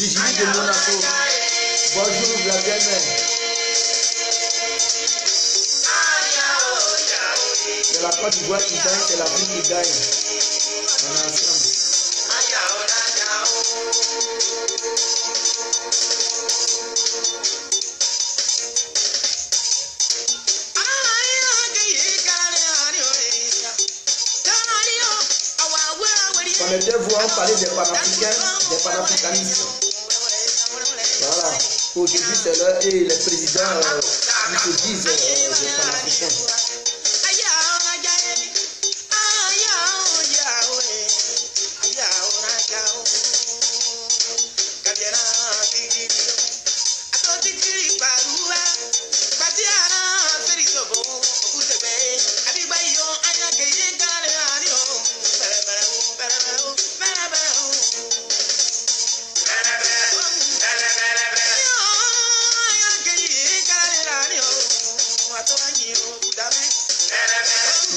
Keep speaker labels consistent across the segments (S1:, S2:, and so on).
S1: Virginie de Monaco. Bonjour, la gagne. C'est la Côte d'Ivoire qui gagne, c'est l'Afrique qui gagne. On est ensemble. Connectez-vous, on parlait des panafricains, des panafricanistes. Voilà. Aujourd'hui, c'est l'heure et les présidents qui se disent des panafricains.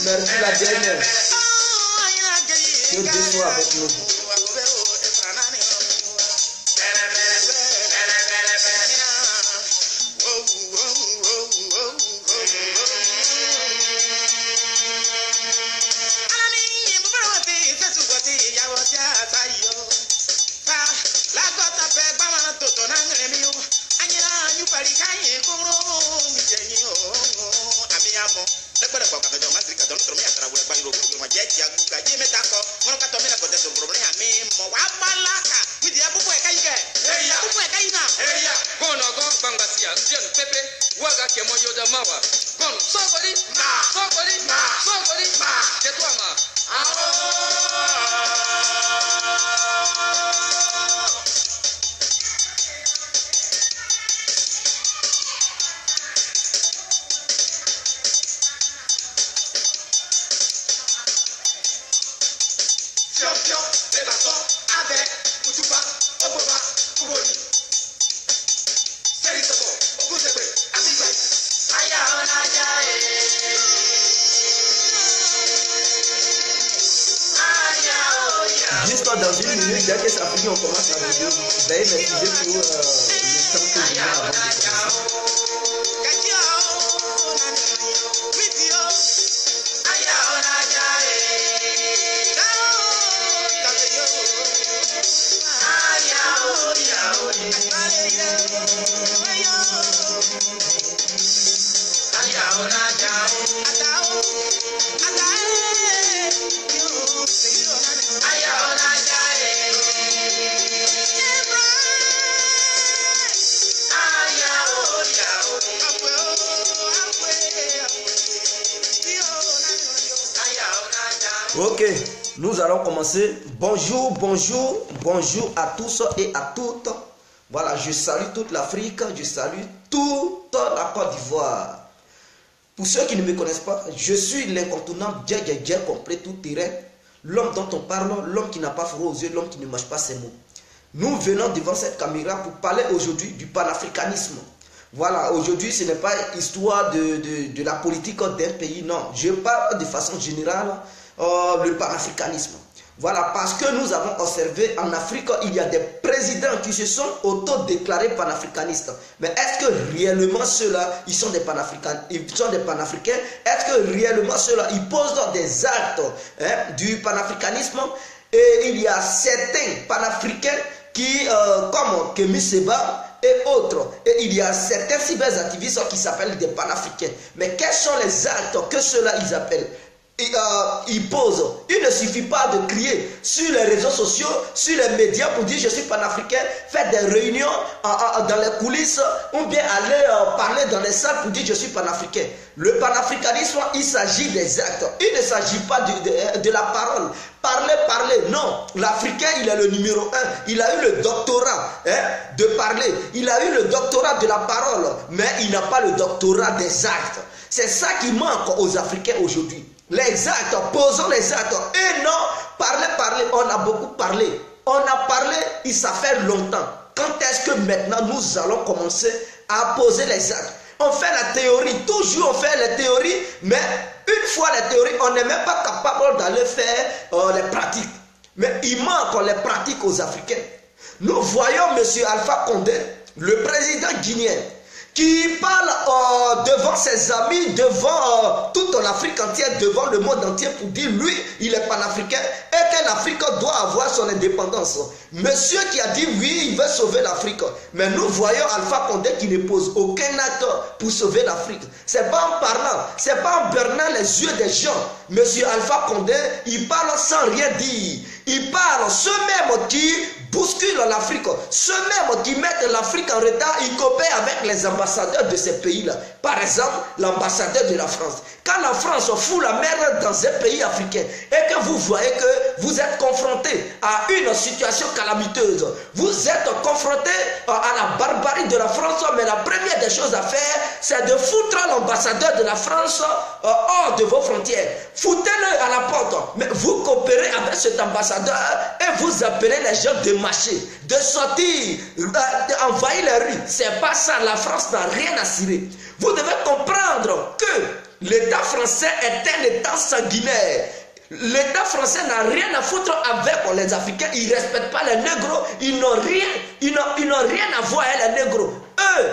S1: Merci la dernière. Dieu soit avec nous. Juste dans une minute, dès que ça finit, on commence la vidéo. Veuillez m'excuser pour le temps que je viens avant de commencer. Ok, nous allons commencer. Bonjour, bonjour, bonjour à tous et à toutes. Voilà, je salue toute l'Afrique, je salue toute la Côte d'Ivoire. Pour ceux qui ne me connaissent pas, je suis l'incontournable Dja complet tout terrain. L'homme dont on parle, l'homme qui n'a pas froid aux yeux, l'homme qui ne mange pas ses mots. Nous venons devant cette caméra pour parler aujourd'hui du panafricanisme. Voilà, aujourd'hui ce n'est pas histoire de la politique d'un pays, non. Je parle de façon générale. Le panafricanisme. Voilà, parce que nous avons observé en Afrique, il y a des présidents qui se sont auto-déclarés panafricanistes. Mais est-ce que réellement ceux-là, ils sont des panafricains? Est-ce que réellement ceux-là, ils posent des actes du panafricanisme? Et il y a certains panafricains qui, comme Kémy Séba et autres, et il y a certains cyberactivistes qui s'appellent des panafricains. Mais quels sont les actes que ceux-là, ils appellent? Il pose. Il ne suffit pas de crier sur les réseaux sociaux, sur les médias pour dire je suis panafricain, faire des réunions dans les coulisses ou bien aller parler dans les salles pour dire je suis panafricain. Le panafricanisme, il s'agit des actes. Il ne s'agit pas de la parole. Parler, non. L'Africain, il est le numéro 1. Il a eu le doctorat de parler. Il a eu le doctorat de la parole, mais il n'a pas le doctorat des actes. C'est ça qui manque aux Africains aujourd'hui. Les actes, posons les actes. Et non, parler, on a beaucoup parlé. On a parlé, il ça fait longtemps. Quand est-ce que maintenant nous allons commencer à poser les actes? On fait la théorie, toujours on fait les théories, mais une fois les théories, on n'est même pas capable d'aller faire les pratiques. Mais il manque les pratiques aux Africains. Nous voyons M. Alpha Condé, le président guinéen, qui parle devant ses amis, devant toute l'Afrique entière, devant le monde entier pour dire lui, il est panafricain et que l'Afrique doit avoir son indépendance. Monsieur qui a dit oui, il veut sauver l'Afrique. Mais nous voyons Alpha Condé qui ne pose aucun acte pour sauver l'Afrique. C'est pas en parlant, c'est pas en bernant les yeux des gens. Monsieur Alpha Condé, il parle sans rien dire. Il parle, ceux mêmes qui bousculent l'Afrique, ceux mêmes qui mettent l'Afrique en retard, ils coopèrent avec les ambassadeurs de ces pays-là. Par exemple, l'ambassadeur de la France. Quand la France fout la merde dans un pays africain et que vous voyez que vous êtes confronté à une situation calamiteuse, vous êtes confronté à la barbarie de la France, mais la première des choses à faire, c'est de foutre l'ambassadeur de la France hors de vos frontières. Foutez-le à la porte, mais vous coopérez avec cet ambassadeur et vous appelez les gens de marcher, de sortir, d'envahir les rues. C'est pas ça, la France n'a rien à cirer. Vous devez comprendre que l'État français est un État sanguinaire. L'État français n'a rien à foutre avec les Africains. Ils ne respectent pas les négros. Ils n'ont rien à voir avec les négros. Eux,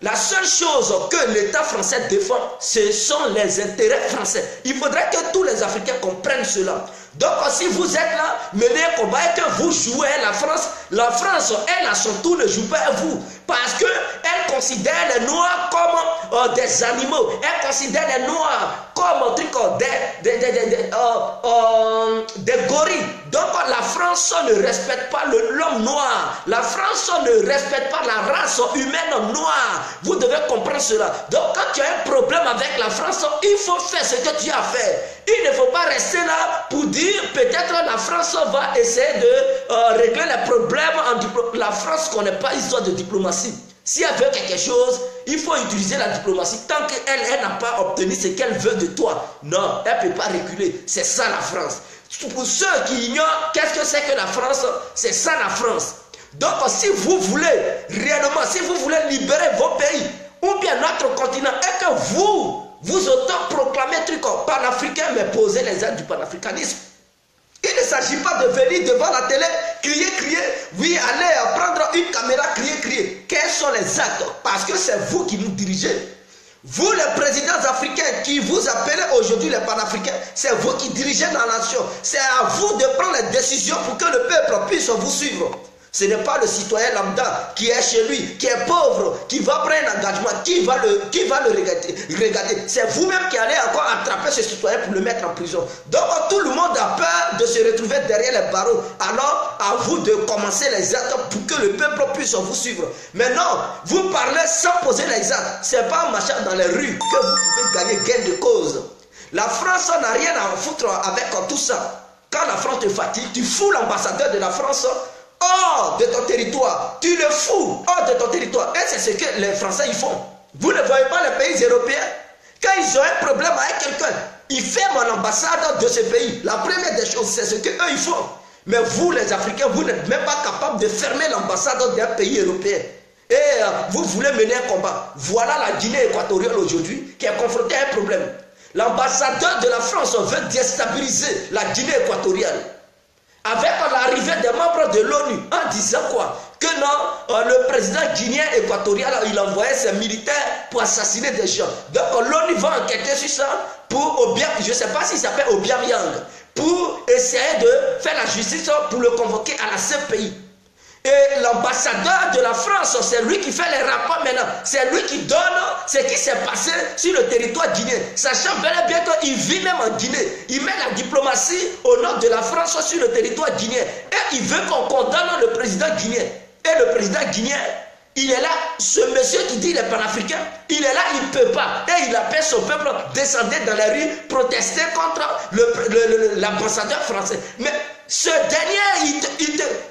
S1: la seule chose que l'État français défend, ce sont les intérêts français. Il faudrait que tous les Africains comprennent cela. Donc si vous êtes là, menez un combat et que vous jouez la France, elle à son tour ne joue pas à vous. Parce qu'elle considère les Noirs comme des animaux. Elle considère les Noirs comme des gorilles. Donc la France ne respecte pas l'homme noir. La France ne respecte pas la race humaine noire. Vous devez comprendre cela. Donc quand tu as un problème avec la France, il faut faire ce que tu as fait. Il ne faut pas rester là pour dire peut-être la France va essayer de régler les problèmes en diplomatie. La France ne connaît pas l'histoire de diplomatie. Si elle veut quelque chose, il faut utiliser la diplomatie. Tant qu'elle n'a pas obtenu ce qu'elle veut de toi, non, elle ne peut pas reculer. C'est ça la France. Pour ceux qui ignorent qu'est-ce que c'est que la France, c'est ça la France. Donc si vous voulez réellement, si vous voulez libérer vos pays ou bien notre continent et que vous autoproclamez un truc panafricain, mais posez les ailes du panafricanisme. Il ne s'agit pas de venir devant la télé, crier, oui, allez prendre une caméra, crier. Quels sont les actes? Parce que c'est vous qui nous dirigez. Vous, les présidents africains qui vous appelez aujourd'hui les panafricains, c'est vous qui dirigez la nation. C'est à vous de prendre les décisions pour que le peuple puisse vous suivre. Ce n'est pas le citoyen lambda qui est chez lui, qui est pauvre, qui va prendre un engagement, qui va le regarder. C'est vous-même qui allez encore attraper ce citoyen pour le mettre en prison. Donc tout le monde a peur de se retrouver derrière les barreaux. Alors à vous de commencer les actes pour que le peuple puisse vous suivre. Mais non, vous parlez sans poser les actes. Ce n'est pas en marchant dans les rues que vous pouvez gagner gain de cause. La France n'a rien à foutre avec tout ça. Quand la France te fatigue, tu fous l'ambassadeur de la France hors de ton territoire. Tu le fous hors de ton territoire. Et c'est ce que les Français ils font. Vous ne voyez pas les pays européens? Quand ils ont un problème avec quelqu'un, ils ferment l'ambassade de ce pays. La première des choses, c'est ce qu'eux ils font. Mais vous, les Africains, vous n'êtes même pas capables de fermer l'ambassade d'un pays européen. Et vous voulez mener un combat. Voilà la Guinée équatoriale aujourd'hui qui est confrontée à un problème. L'ambassadeur de la France veut déstabiliser la Guinée équatoriale. Avec l'arrivée des membres de l'ONU en disant quoi? Que non, le président guinéen équatorial, il envoyait ses militaires pour assassiner des gens. Donc l'ONU va enquêter sur ça pour Obiang, je ne sais pas s'il s'appelle Obiang, pour essayer de faire la justice pour le convoquer à la CPI. Et l'ambassadeur de la France, c'est lui qui fait les rapports maintenant. C'est lui qui donne ce qui s'est passé sur le territoire guinéen. Sachant bel et bien qu'il vit même en Guinée. Il met la diplomatie au nom de la France sur le territoire guinéen. Et il veut qu'on condamne le président guinéen. Et le président guinéen, il est là, ce monsieur qui dit il est panafricain, il est là, il ne peut pas. Et il appelle son peuple, descendez dans la rue, protester contre l'ambassadeur français. Mais ce dernier,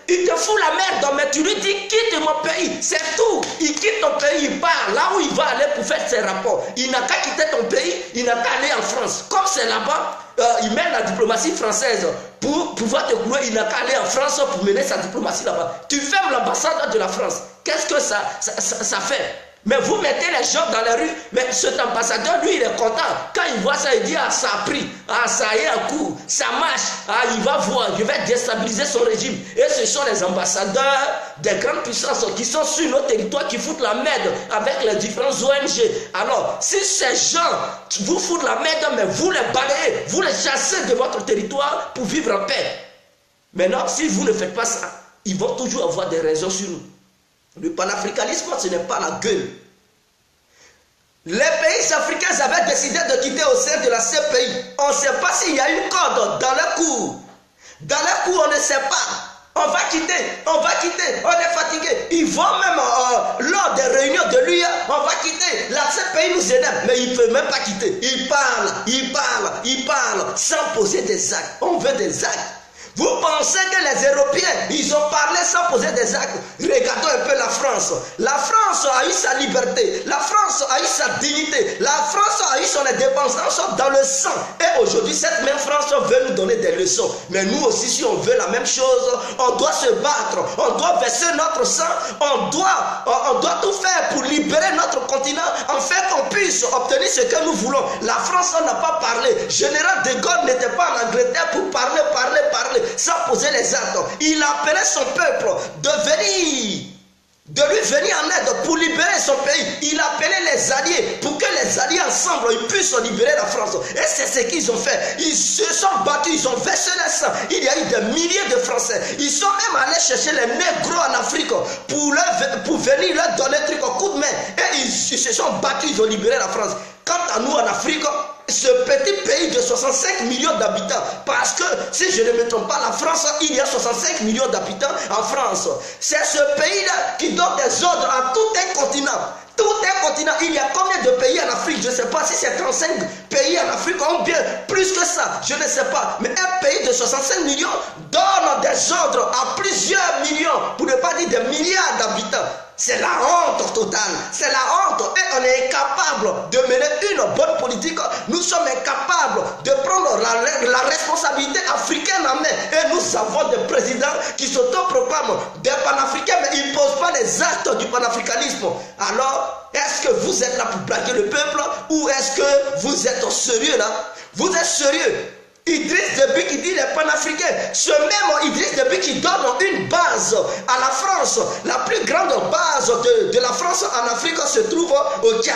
S1: il te fout la merde, mais tu lui dis quitte mon pays, c'est tout. Il quitte ton pays, il part là où il va aller pour faire ses rapports. Il n'a qu'à quitter ton pays, il n'a qu'à aller en France. Comme c'est là-bas, il mène la diplomatie française pour pouvoir te couler, il n'a qu'à aller en France pour mener sa diplomatie là-bas. Tu fermes l'ambassade de la France. Qu'est-ce que ça fait? Mais vous mettez les gens dans la rue, mais cet ambassadeur, lui, il est content. Quand il voit ça, il dit, ah, ça a pris, ah, ça a eu un coup, ça marche, ah, il va voir, je vais déstabiliser son régime. Et ce sont les ambassadeurs des grandes puissances qui sont sur nos territoires, qui foutent la merde avec les différentes ONG. Alors, si ces gens vous foutent la merde, mais vous les balayez, vous les chassez de votre territoire pour vivre en paix. Maintenant, si vous ne faites pas ça, ils vont toujours avoir des raisons sur nous. Le panafricanisme, ce n'est pas la gueule. Les pays africains avaient décidé de quitter au sein de la CPI. On ne sait pas s'il y a une corde dans le cours. Dans le cours, on ne sait pas. On va quitter, on est fatigué. Ils vont même, lors des réunions de l'UE, on va quitter. La CPI nous aide, mais ils ne peuvent même pas quitter. Ils parlent, sans poser des actes. On veut des actes. Vous pensez que les Européens, ils ont parlé sans poser des actes? Regardons un peu la France. La France a eu sa liberté. La France a eu sa dignité. La France a eu son indépendance dans le sang. Et aujourd'hui, cette même France veut nous donner des leçons. Mais nous aussi, si on veut la même chose, on doit se battre. On doit verser notre sang. On doit tout faire pour libérer notre continent, afin qu'on puisse obtenir ce que nous voulons. La France n'a pas parlé. Général de Gaulle n'était pas en Angleterre pour parler. Sans poser les actes. Il appelait son peuple de lui venir en aide pour libérer son pays. Il appelait les alliés pour que les alliés ensemble ils puissent libérer la France. Et c'est ce qu'ils ont fait. Ils se sont battus, ils ont versé le sang. Il y a eu des milliers de Français. Ils sont même allés chercher les négros en Afrique pour venir leur donner un truc au coup de main. Et ils se sont battus, ils ont libéré la France. Quant à nous en Afrique, ce petit pays de 65 millions d'habitants, parce que si je ne me trompe pas, la France, il y a 65 millions d'habitants en France. C'est ce pays-là qui donne des ordres à tout un continent. Tout un continent. Il y a combien de pays en Afrique? Je ne sais pas si c'est 35 pays en Afrique ou bien plus que ça. Je ne sais pas. Mais un pays de 65 millions donne des ordres à plusieurs millions, pour ne pas dire des milliards d'habitants. C'est la honte totale. C'est la honte. Et on est incapable de mener une bonne politique. Nous sommes incapables de prendre la responsabilité africaine en main. Et nous avons des présidents qui s'autoproclament des panafricains, mais ils ne posent pas les actes du panafricanisme. Alors, est-ce que vous êtes là pour braquer le peuple ou est-ce que vous êtes sérieux là? Vous êtes sérieux? Idriss Déby qui dit les panafricains, ce même Idriss Déby qui donne une base à la France, la plus grande base de la France en Afrique se trouve au Tchad.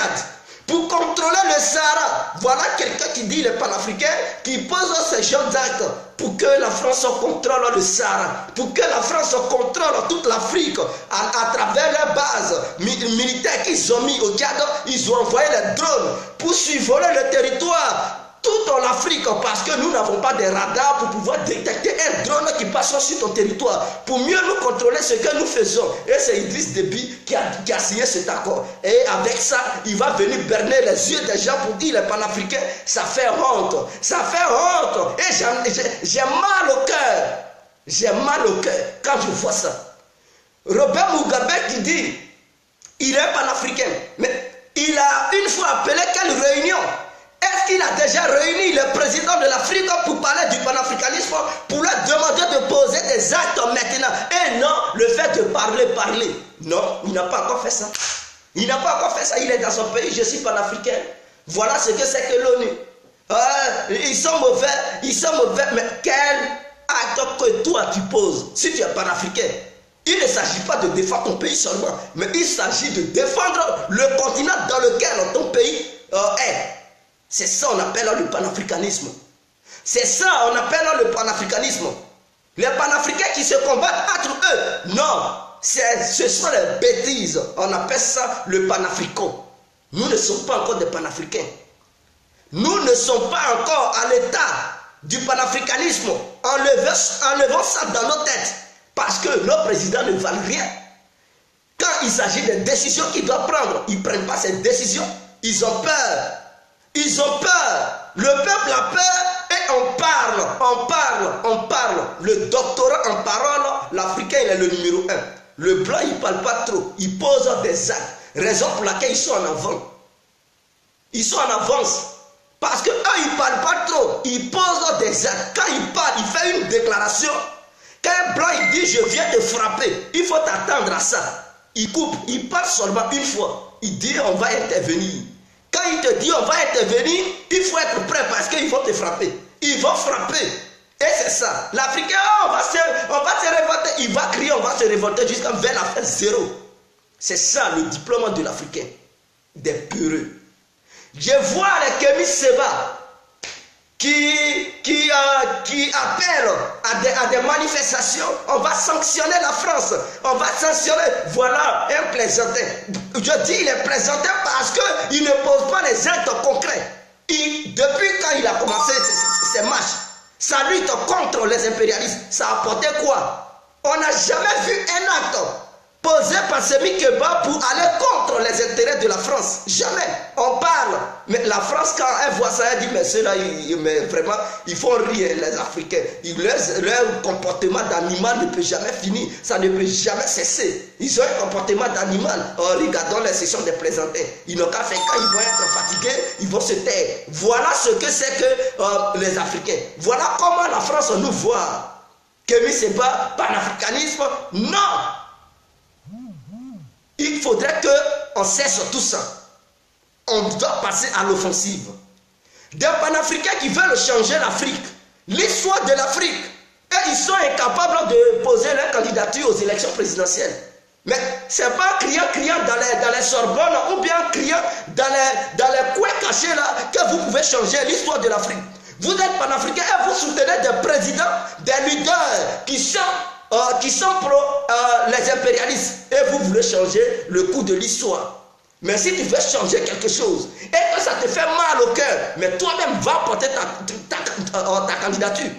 S1: Pour contrôler le Sahara, voilà quelqu'un qui dit les panafricains, qui pose ces genres d'actes pour que la France contrôle le Sahara, pour que la France contrôle toute l'Afrique à travers leurs bases militaires qu'ils ont mis au Tchad. Ils ont envoyé les drones pour survoler le territoire toute en Afrique, parce que nous n'avons pas de radars pour pouvoir détecter un drone qui passe sur ton territoire, pour mieux nous contrôler ce que nous faisons. Et c'est Idriss Déby qui a signé cet accord. Et avec ça, il va venir berner les yeux des gens pour dire les panafricains, ça fait honte. Ça fait honte. Et j'ai mal au cœur. J'ai mal au cœur quand je vois ça. Robert Mugabe qui dit, il est panafricain, mais il a une fois appelé quelle réunion? Est-ce qu'il a déjà réuni le président de l'Afrique pour parler du panafricanisme, pour leur demander de poser des actes maintenant? Et non, le fait de parler. Non, il n'a pas encore fait ça. Il n'a pas encore fait ça. Il est dans son pays, je suis panafricain. Voilà ce que c'est que l'ONU. Ils sont mauvais, mais quel acte que toi tu poses si tu es panafricain? Il ne s'agit pas de défendre ton pays seulement, mais il s'agit de défendre le continent dans lequel ton pays est. C'est ça qu'on appelle le panafricanisme. C'est ça qu'on appelle le panafricanisme. Les panafricains qui se combattent entre eux. Non, ce sont les bêtises. On appelle ça le panafricain. Nous ne sommes pas encore des panafricains. Nous ne sommes pas encore à l'état du panafricanisme. Enlevons ça dans nos têtes. Parce que nos présidents ne valent rien. Quand il s'agit des décisions qu'ils doivent prendre, ils ne prennent pas ces décisions. Ils ont peur. Ils ont peur. Le peuple a peur et on parle. Le doctorat en parole, l'Africain il est le numéro 1. Le blanc il ne parle pas trop. Il pose des actes. Raison pour laquelle ils sont en avant. Ils sont en avance. Parce qu'eux ils ne parlent pas trop. Ils posent des actes. Quand il parle, il fait une déclaration. Quand un blanc il dit je viens te frapper, il faut t'attendre à ça. Il coupe, il parle seulement une fois. il dit on va intervenir. Quand il te dit on va intervenir, il faut être prêt parce qu'ils vont te frapper. Ils vont frapper. Et c'est ça. L'Africain, on va se révolter. Il va crier, on va se révolter jusqu'à vers la fin zéro. C'est ça le diplôme de l'Africain. Des peureux. Je vois les Kémy Séba qui appellent à des manifestations. On va sanctionner la France. On va sanctionner. Voilà un plaisantin. Je dis il est plaisantin parce qu'il ne pose pas les actes concrets. Depuis quand il a commencé ses marches, sa lutte contre les impérialistes, ça a apporté quoi? On n'a jamais vu un acte posé par Sémé Keba pour aller contre les intérêts de la France. Jamais. On parle. Mais la France, quand elle voit ça, elle dit, mais ceux-là, mais vraiment, ils font rire les Africains. Leur comportement d'animal ne peut jamais finir. Ça ne peut jamais cesser. Ils ont un comportement d'animal. En regardant les sessions des plaisantins. Ils n'ont qu'à faire quand ils vont être fatigués, ils vont se taire. Voilà ce que c'est que les Africains. Voilà comment la France nous voit. Kémy Séba, panafricanisme, non. Il faudrait qu'on cesse tout ça. On doit passer à l'offensive. Des panafricains qui veulent changer l'Afrique, l'histoire de l'Afrique, et ils sont incapables de poser leur candidature aux élections présidentielles. Mais ce n'est pas criant dans les Sorbonnes ou bien criant dans les coins cachés là que vous pouvez changer l'histoire de l'Afrique. Vous êtes panafricains et vous soutenez des présidents, des leaders qui sont pro les impérialistes et vous voulez changer le cours de l'histoire. Mais si tu veux changer quelque chose et que ça te fait mal au cœur, mais toi-même va porter ta candidature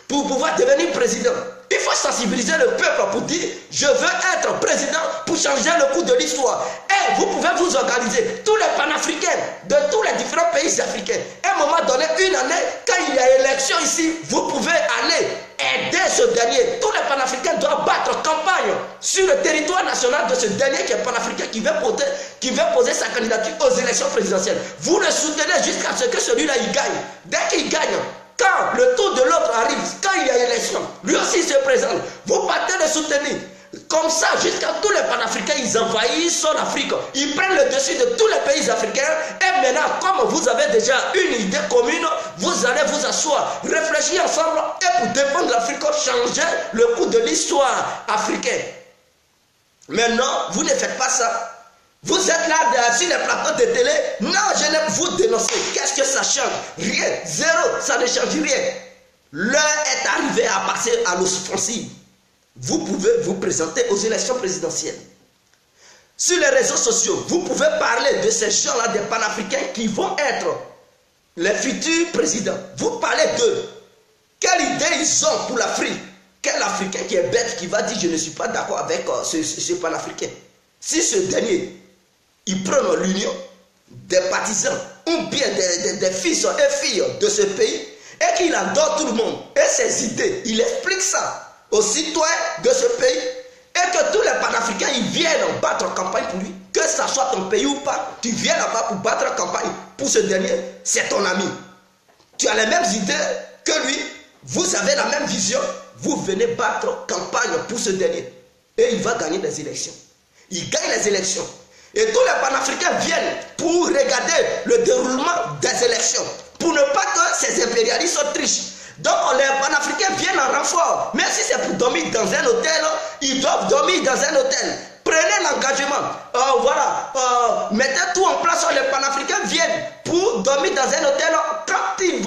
S1: pour pouvoir devenir président. Il faut sensibiliser le peuple pour dire je veux être président pour changer le cours de l'histoire. Et vous pouvez vous organiser, tous les panafricains de tous les différents pays africains. À un moment donné, une année, quand il y a élection ici, vous pouvez aller aider ce dernier. Tous les panafricains doivent battre campagne sur le territoire national de ce dernier qui est panafricain, qui veut poser sa candidature aux élections présidentielles. Vous le soutenez jusqu'à ce que celui-là il gagne. Dès qu'il gagne, quand le tour de l'autre arrive, quand il y a élection, lui aussi se présente. Vous partez le soutenir. Comme ça, jusqu'à tous les panafricains, ils envahissent son Afrique. Ils prennent le dessus de tous les pays africains. Et maintenant, comme vous avez déjà une idée commune, vous allez vous asseoir, réfléchir ensemble et pour défendre l'Afrique, changer le cours de l'histoire africaine. Maintenant, vous ne faites pas ça. Vous êtes là sur les plateaux de télé. Non, je ne vous dénonce. Qu'est-ce que ça change? Rien. Zéro. Ça ne change rien. L'heure est arrivée à passer à l'offensive. Vous pouvez vous présenter aux élections présidentielles. Sur les réseaux sociaux, vous pouvez parler de ces gens-là, des panafricains qui vont être les futurs présidents. Vous parlez d'eux. Quelle idée ils ont pour l'Afrique? Quel Africain qui est bête qui va dire je ne suis pas d'accord avec ce panafricain? Si ce dernier, il prend l'union des partisans ou bien des fils et filles de ce pays et qu'il adore tout le monde et ses idées, il explique ça aux citoyens de ce pays et que tous les panafricains ils viennent battre campagne pour lui, que ça soit ton pays ou pas, tu viens là-bas pour battre campagne pour ce dernier, c'est ton ami. Tu as les mêmes idées que lui, vous avez la même vision, vous venez battre campagne pour ce dernier et il va gagner les élections. Il gagne les élections. Et tous les panafricains viennent pour regarder le déroulement des élections, pour ne pas que ces impérialistes trichent. Donc les panafricains viennent en renfort. Même si c'est pour dormir dans un hôtel, ils doivent dormir dans un hôtel. Prenez l'engagement. Mettez tout en place. Les panafricains viennent pour dormir dans un hôtel. Quand ils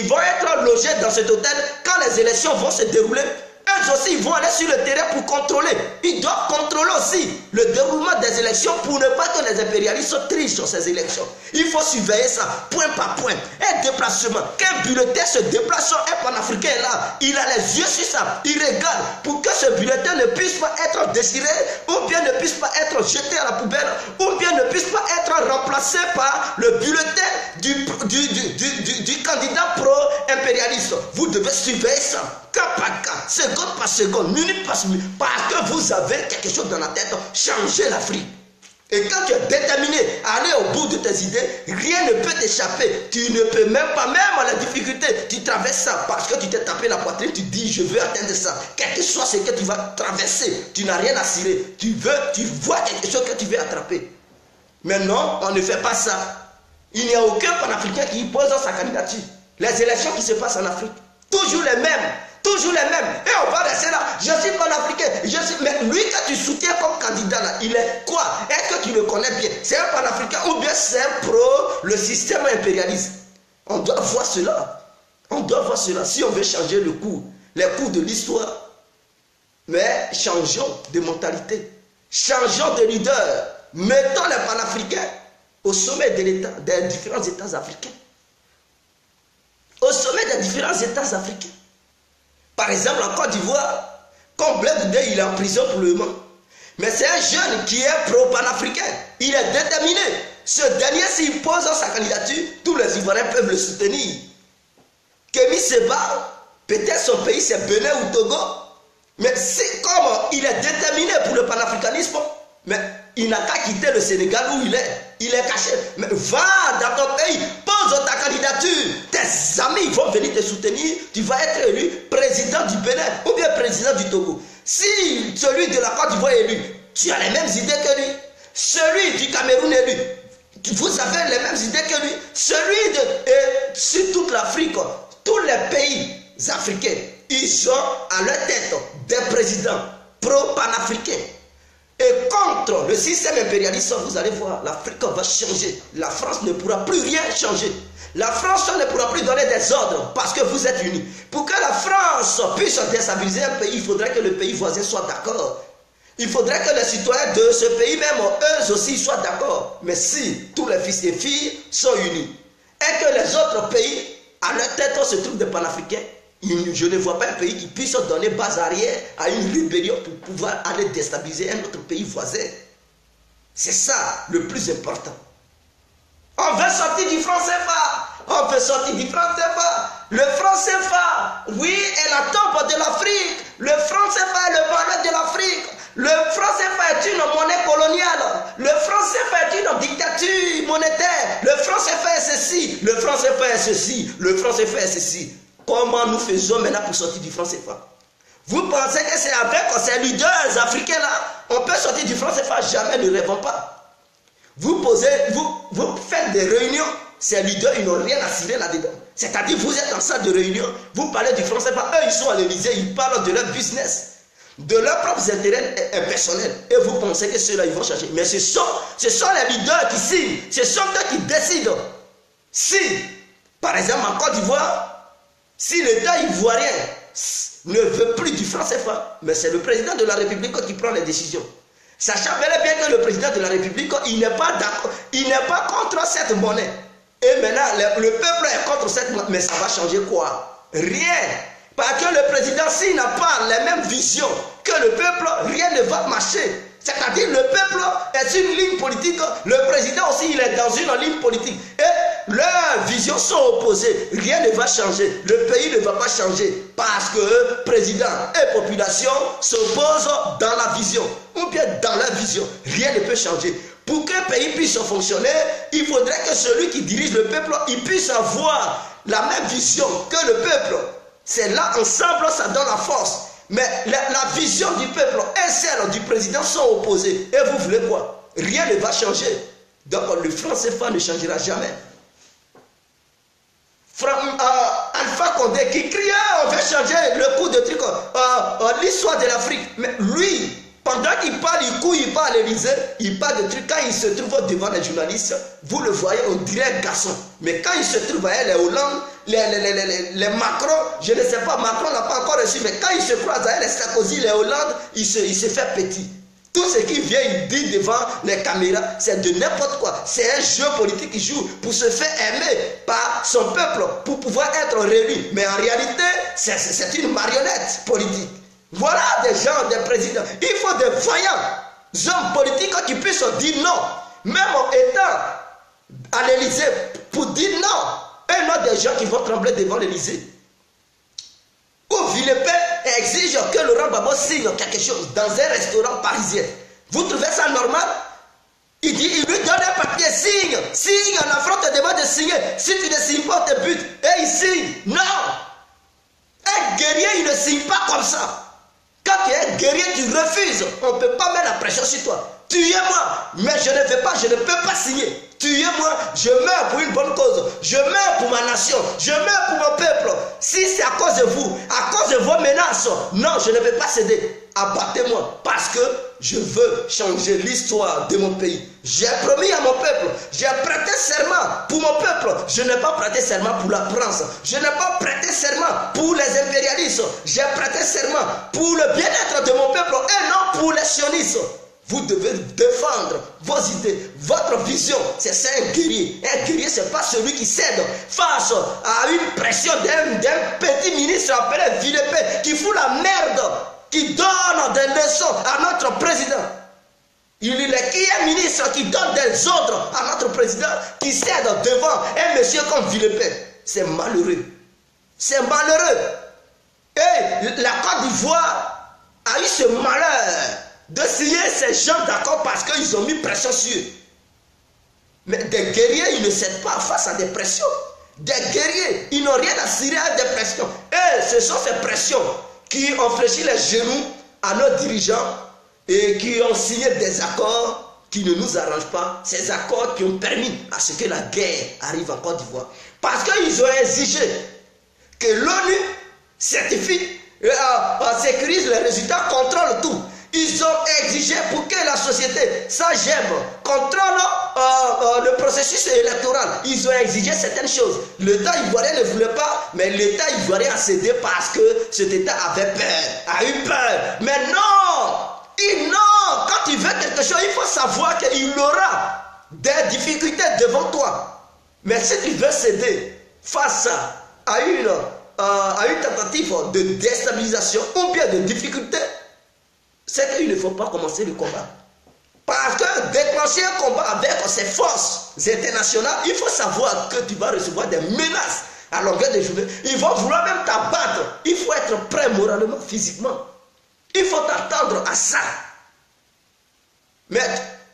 S1: vont être logés dans cet hôtel, quand les élections vont se dérouler, eux aussi ils vont aller sur le terrain pour contrôler. Ils doivent contrôler aussi le déroulement des élections pour ne pas que les impérialistes trichent sur ces élections. Il faut surveiller ça point par point. Un déplacement. Qu'un bulletin se déplace, un panafricain est là. Il a les yeux sur ça. Il regarde pour que ce bulletin ne puisse pas être déchiré ou bien ne puisse pas être jeté à la poubelle ou bien ne puisse pas être remplacé par le bulletin du candidat pro-impérialiste. Vous devez surveiller ça. Cas par cas, seconde par seconde, minute par minute, parce que vous avez quelque chose dans la tête, changez l'Afrique. Et quand tu es déterminé à aller au bout de tes idées, rien ne peut t'échapper. Tu ne peux même pas, même à la difficulté, tu traverses ça parce que tu t'es tapé la poitrine, tu dis je veux atteindre ça. Quel que soit ce que tu vas traverser, tu n'as rien à cirer. Tu vois quelque chose que tu veux attraper. Mais non, on ne fait pas ça. Il n'y a aucun panafricain qui pose sa candidature. Les élections qui se passent en Afrique, toujours les mêmes. Toujours les mêmes. Et on va rester là. Je suis panafricain. Mais lui que tu soutiens comme candidat là, il est quoi? Est-ce que tu le connais bien? C'est un panafricain ou bien c'est un pro le système impérialiste? On doit voir cela. On doit voir cela. Si on veut changer le cours, les cours de l'histoire. Mais changeons de mentalité. Changeons de leader. Mettons les panafricains au sommet de l'État, des différents États africains. Au sommet des différents États africains. Par exemple, en Côte d'Ivoire, comme Blaise Diagne, il est en prison pour le moment. Mais c'est un jeune qui est pro-panafricain. Il est déterminé. Ce dernier, s'il pose sa candidature, tous les Ivoiriens peuvent le soutenir. Kémy Séba, peut-être son pays c'est Bénin ou Togo. Mais c'est comme il est déterminé pour le panafricanisme, mais il n'a qu'à quitter le Sénégal où il est. Il est caché. Mais va dans ton pays, pose ta candidature. Tes amis vont venir te soutenir. Tu vas être élu président du Bénin ou bien président du Togo. Si celui de la Côte d'Ivoire est élu, tu as les mêmes idées que lui. Celui du Cameroun est élu, vous avez les mêmes idées que lui. Celui de sur toute l'Afrique, tous les pays africains, ils ont à leur tête des présidents pro-panafricains. Et contre le système impérialiste, vous allez voir, l'Afrique va changer. La France ne pourra plus rien changer. La France ne pourra plus donner des ordres parce que vous êtes unis. Pour que la France puisse déstabiliser un pays, il faudrait que le pays voisin soit d'accord. Il faudrait que les citoyens de ce pays même, eux aussi, soient d'accord. Mais si tous les fils et filles sont unis et que les autres pays, à leur tête, se trouvent des panafricains, je ne vois pas un pays qui puisse donner base arrière à une rébellion pour pouvoir aller déstabiliser un autre pays voisin. C'est ça le plus important. On veut sortir du franc CFA. On veut sortir du franc CFA. Le franc CFA, oui, est la tombe de l'Afrique. Le franc CFA est le bonheur de l'Afrique. Le franc CFA est une monnaie coloniale. Le franc CFA est une dictature monétaire. Le franc CFA est ceci. Le franc CFA est ceci. Le franc CFA est ceci. Comment nous faisons maintenant pour sortir du franc CFA? Vous pensez que c'est avec ces leaders africains là, on peut sortir du franc CFA? Jamais, ne rêvons pas. Vous faites des réunions, ces leaders, ils n'ont rien à cirer là-dedans. C'est-à-dire, vous êtes en salle de réunion, vous parlez du franc CFA, eux, ils sont à l'Élysée, ils parlent de leur business, de leurs propres intérêts personnels. Et vous pensez que ceux-là, ils vont changer. Mais ce sont les leaders qui signent, ce sont eux qui décident. Si, par exemple, en Côte d'Ivoire, si l'État ivoirien ne veut plus du franc CFA, mais c'est le président de la République qui prend les décisions. Sachant bel et bien que le président de la République, il n'est pas d'accord, il n'est pas contre cette monnaie. Et maintenant, le peuple est contre cette monnaie. Mais ça va changer quoi? Rien. Parce que le président, s'il n'a pas les mêmes visions que le peuple, rien ne va marcher. C'est-à-dire le peuple est une ligne politique, le président aussi il est dans une ligne politique. Et leurs visions sont opposées, rien ne va changer, le pays ne va pas changer parce que président et population s'opposent dans la vision ou bien dans leur vision, rien ne peut changer. Pour qu'un pays puisse fonctionner, il faudrait que celui qui dirige le peuple, il puisse avoir la même vision que le peuple. C'est là ensemble ça donne la force. Mais la vision du peuple et celle du président sont opposées. Et vous voulez quoi? Rien ne va changer. Donc le franc CFA ne changera jamais. Alpha Condé qui crie, on veut changer le coup de truc, l'histoire de l'Afrique. Mais lui, pendant qu'il parle, il parle à l'Élysée, il parle de trucs. Quand il se trouve devant les journalistes, vous le voyez, on dirait un garçon. Mais quand il se trouve à les Hollande, les Macron, je ne sais pas, Macron n'a pas encore reçu, mais quand il se croise avec les Sarkozy, les Hollande, il se fait petit. Tout ce qu'il vient, il dit devant les caméras, c'est de n'importe quoi. C'est un jeu politique qu'il joue pour se faire aimer par son peuple, pour pouvoir être réélu. Mais en réalité, c'est une marionnette politique. Voilà des gens, des présidents. Il faut des vaillants hommes politiques qui puissent dire non. Même en étant à l'Élysée, pour dire non. Et non des gens qui vont trembler devant l'Élysée. Ou Villepin exige que Laurent Gbagbo signe quelque chose dans un restaurant parisien. Vous trouvez ça normal? il lui donne un papier, signe. Signe, la France te demande de signer. Si tu ne signes pas, tes buts. Et il signe. Non. Un guerrier, il ne signe pas comme ça. Quand tu es un guerrier, tu refuses. On ne peut pas mettre la pression sur toi. Tuez-moi, mais je ne vais pas, je ne peux pas signer. Tuez-moi, je meurs pour une bonne cause. Je meurs pour ma nation. Je meurs pour mon peuple. Si c'est à cause de vous, à cause de vos menaces, non, je ne vais pas céder. Abattez-moi, parce que je veux changer l'histoire de mon pays. J'ai promis à mon peuple, j'ai prêté serment pour mon peuple. Je n'ai pas prêté serment pour la France. Je n'ai pas prêté serment pour les impérialistes. J'ai prêté serment pour le bien-être de mon peuple et non pour les sionistes. Vous devez défendre vos idées, votre vision. C'est ça un guerrier. Un guerrier, ce n'est pas celui qui cède face à une pression d'un petit ministre appelé Villepin qui fout la merde, qui donne des leçons à notre président. Il est qui est ministre qui donne des ordres à notre président, qui cède devant un monsieur comme Villepin. C'est malheureux. C'est malheureux. Et la Côte d'Ivoire a eu ce malheur de signer ces gens d'accord parce qu'ils ont mis pression sur eux. Mais des guerriers, ils ne cèdent pas face à des pressions. Des guerriers, ils n'ont rien à cirer à des pressions. Et ce sont ces pressions qui ont fléchi les genoux à nos dirigeants et qui ont signé des accords qui ne nous arrangent pas. Ces accords qui ont permis à ce que la guerre arrive en Côte d'Ivoire. Parce qu'ils ont exigé que l'ONU certifie, sécurise les résultats, contrôle tout. Ils ont exigé pour que la société SAGEM contrôle le processus électoral. Ils ont exigé certaines choses. L'État ivoirien ne voulait pas, mais l'État ivoirien a cédé parce que cet État avait peur, a eu peur. Mais non, quand tu veux quelque chose, il faut savoir qu'il aura des difficultés devant toi. Mais si tu veux céder face à une tentative de déstabilisation ou bien de difficulté, c'est qu'il ne faut pas commencer le combat. Parce que déclencher un combat avec ces forces internationales, il faut savoir que tu vas recevoir des menaces à longueur de journée. Ils vont vouloir même t'abattre. Il faut être prêt moralement, physiquement. Il faut t'attendre à ça. Mais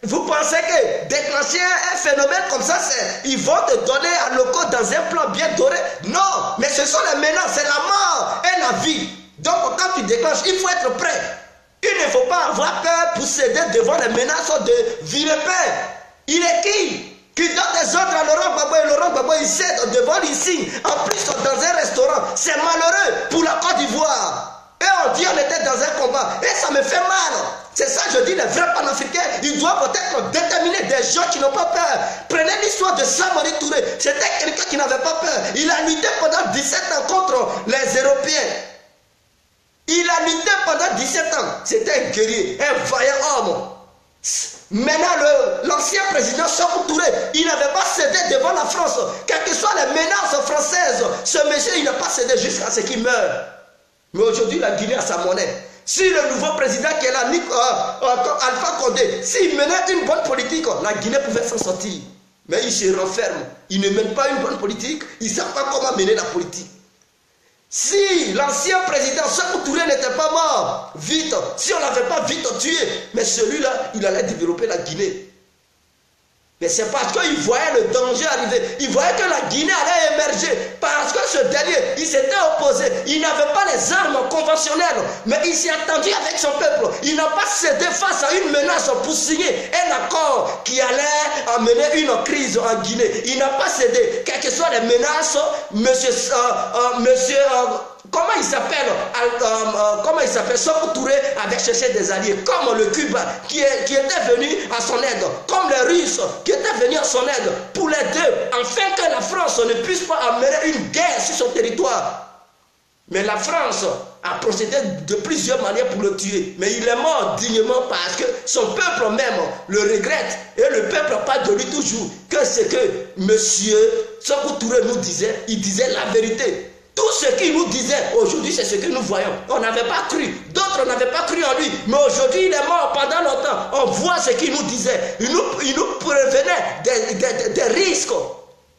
S1: vous pensez que déclencher un phénomène comme ça, ils vont te donner un loco dans un plan bien doré? Non, mais ce sont les menaces, c'est la mort et la vie. Donc quand tu déclenches, il faut être prêt. Il ne faut pas avoir peur pour céder devant les menaces de Villepin. Il est qui donne des ordres à Laurent Gbagbo et Laurent Gbagbo il cède devant l'insigne. En plus dans un restaurant. C'est malheureux pour la Côte d'Ivoire. Et on dit on était dans un combat. Et ça me fait mal. C'est ça je dis, les vrais panafricains, ils doivent peut-être déterminer des gens qui n'ont pas peur. Prenez l'histoire de Samori Touré. C'était quelqu'un qui n'avait pas peur. Il a lutté pendant 17 ans contre les Européens. Il a lutté pendant 17 ans. C'était un guerrier, un vaillant homme. Maintenant, l'ancien président Sékou Touré, il n'avait pas cédé devant la France. Quelles que soient les menaces françaises, ce monsieur, il n'a pas cédé jusqu'à ce qu'il meure. Mais aujourd'hui, la Guinée a sa monnaie. Si le nouveau président qui est là, Alpha Condé, s'il menait une bonne politique, la Guinée pouvait s'en sortir. Mais il se renferme. Il ne mène pas une bonne politique. Il ne sait pas comment mener la politique. Si l'ancien président Sékou Touré n'était pas mort vite, si on ne l'avait pas vite tué, mais celui-là, il allait développer la Guinée. Mais c'est parce qu'il voyait le danger arriver. Il voyait que la Guinée allait émerger. Parce que ce dernier, il s'était opposé. Il n'avait pas les armes conventionnelles. Mais il s'est attendu avec son peuple. Il n'a pas cédé face à une menace pour signer un accord qui allait amener une crise en Guinée. Il n'a pas cédé. Quelles que soient les menaces, comment il s'appelle Sékou Touré avait cherché des alliés, comme le Cuba qui était venu à son aide, comme les Russes qui étaient venus à son aide pour les deux, afin que la France ne puisse pas amener une guerre sur son territoire. Mais la France a procédé de plusieurs manières pour le tuer. Mais il est mort dignement parce que son peuple même le regrette. Et le peuple parle de lui toujours que ce que M. Sékou Touré nous disait, il disait la vérité. Tout ce qu'il nous disait, aujourd'hui, c'est ce que nous voyons. On n'avait pas cru. D'autres n'avaient pas cru en lui. Mais aujourd'hui, il est mort pendant longtemps. On voit ce qu'il nous disait. Il nous prévenait des risques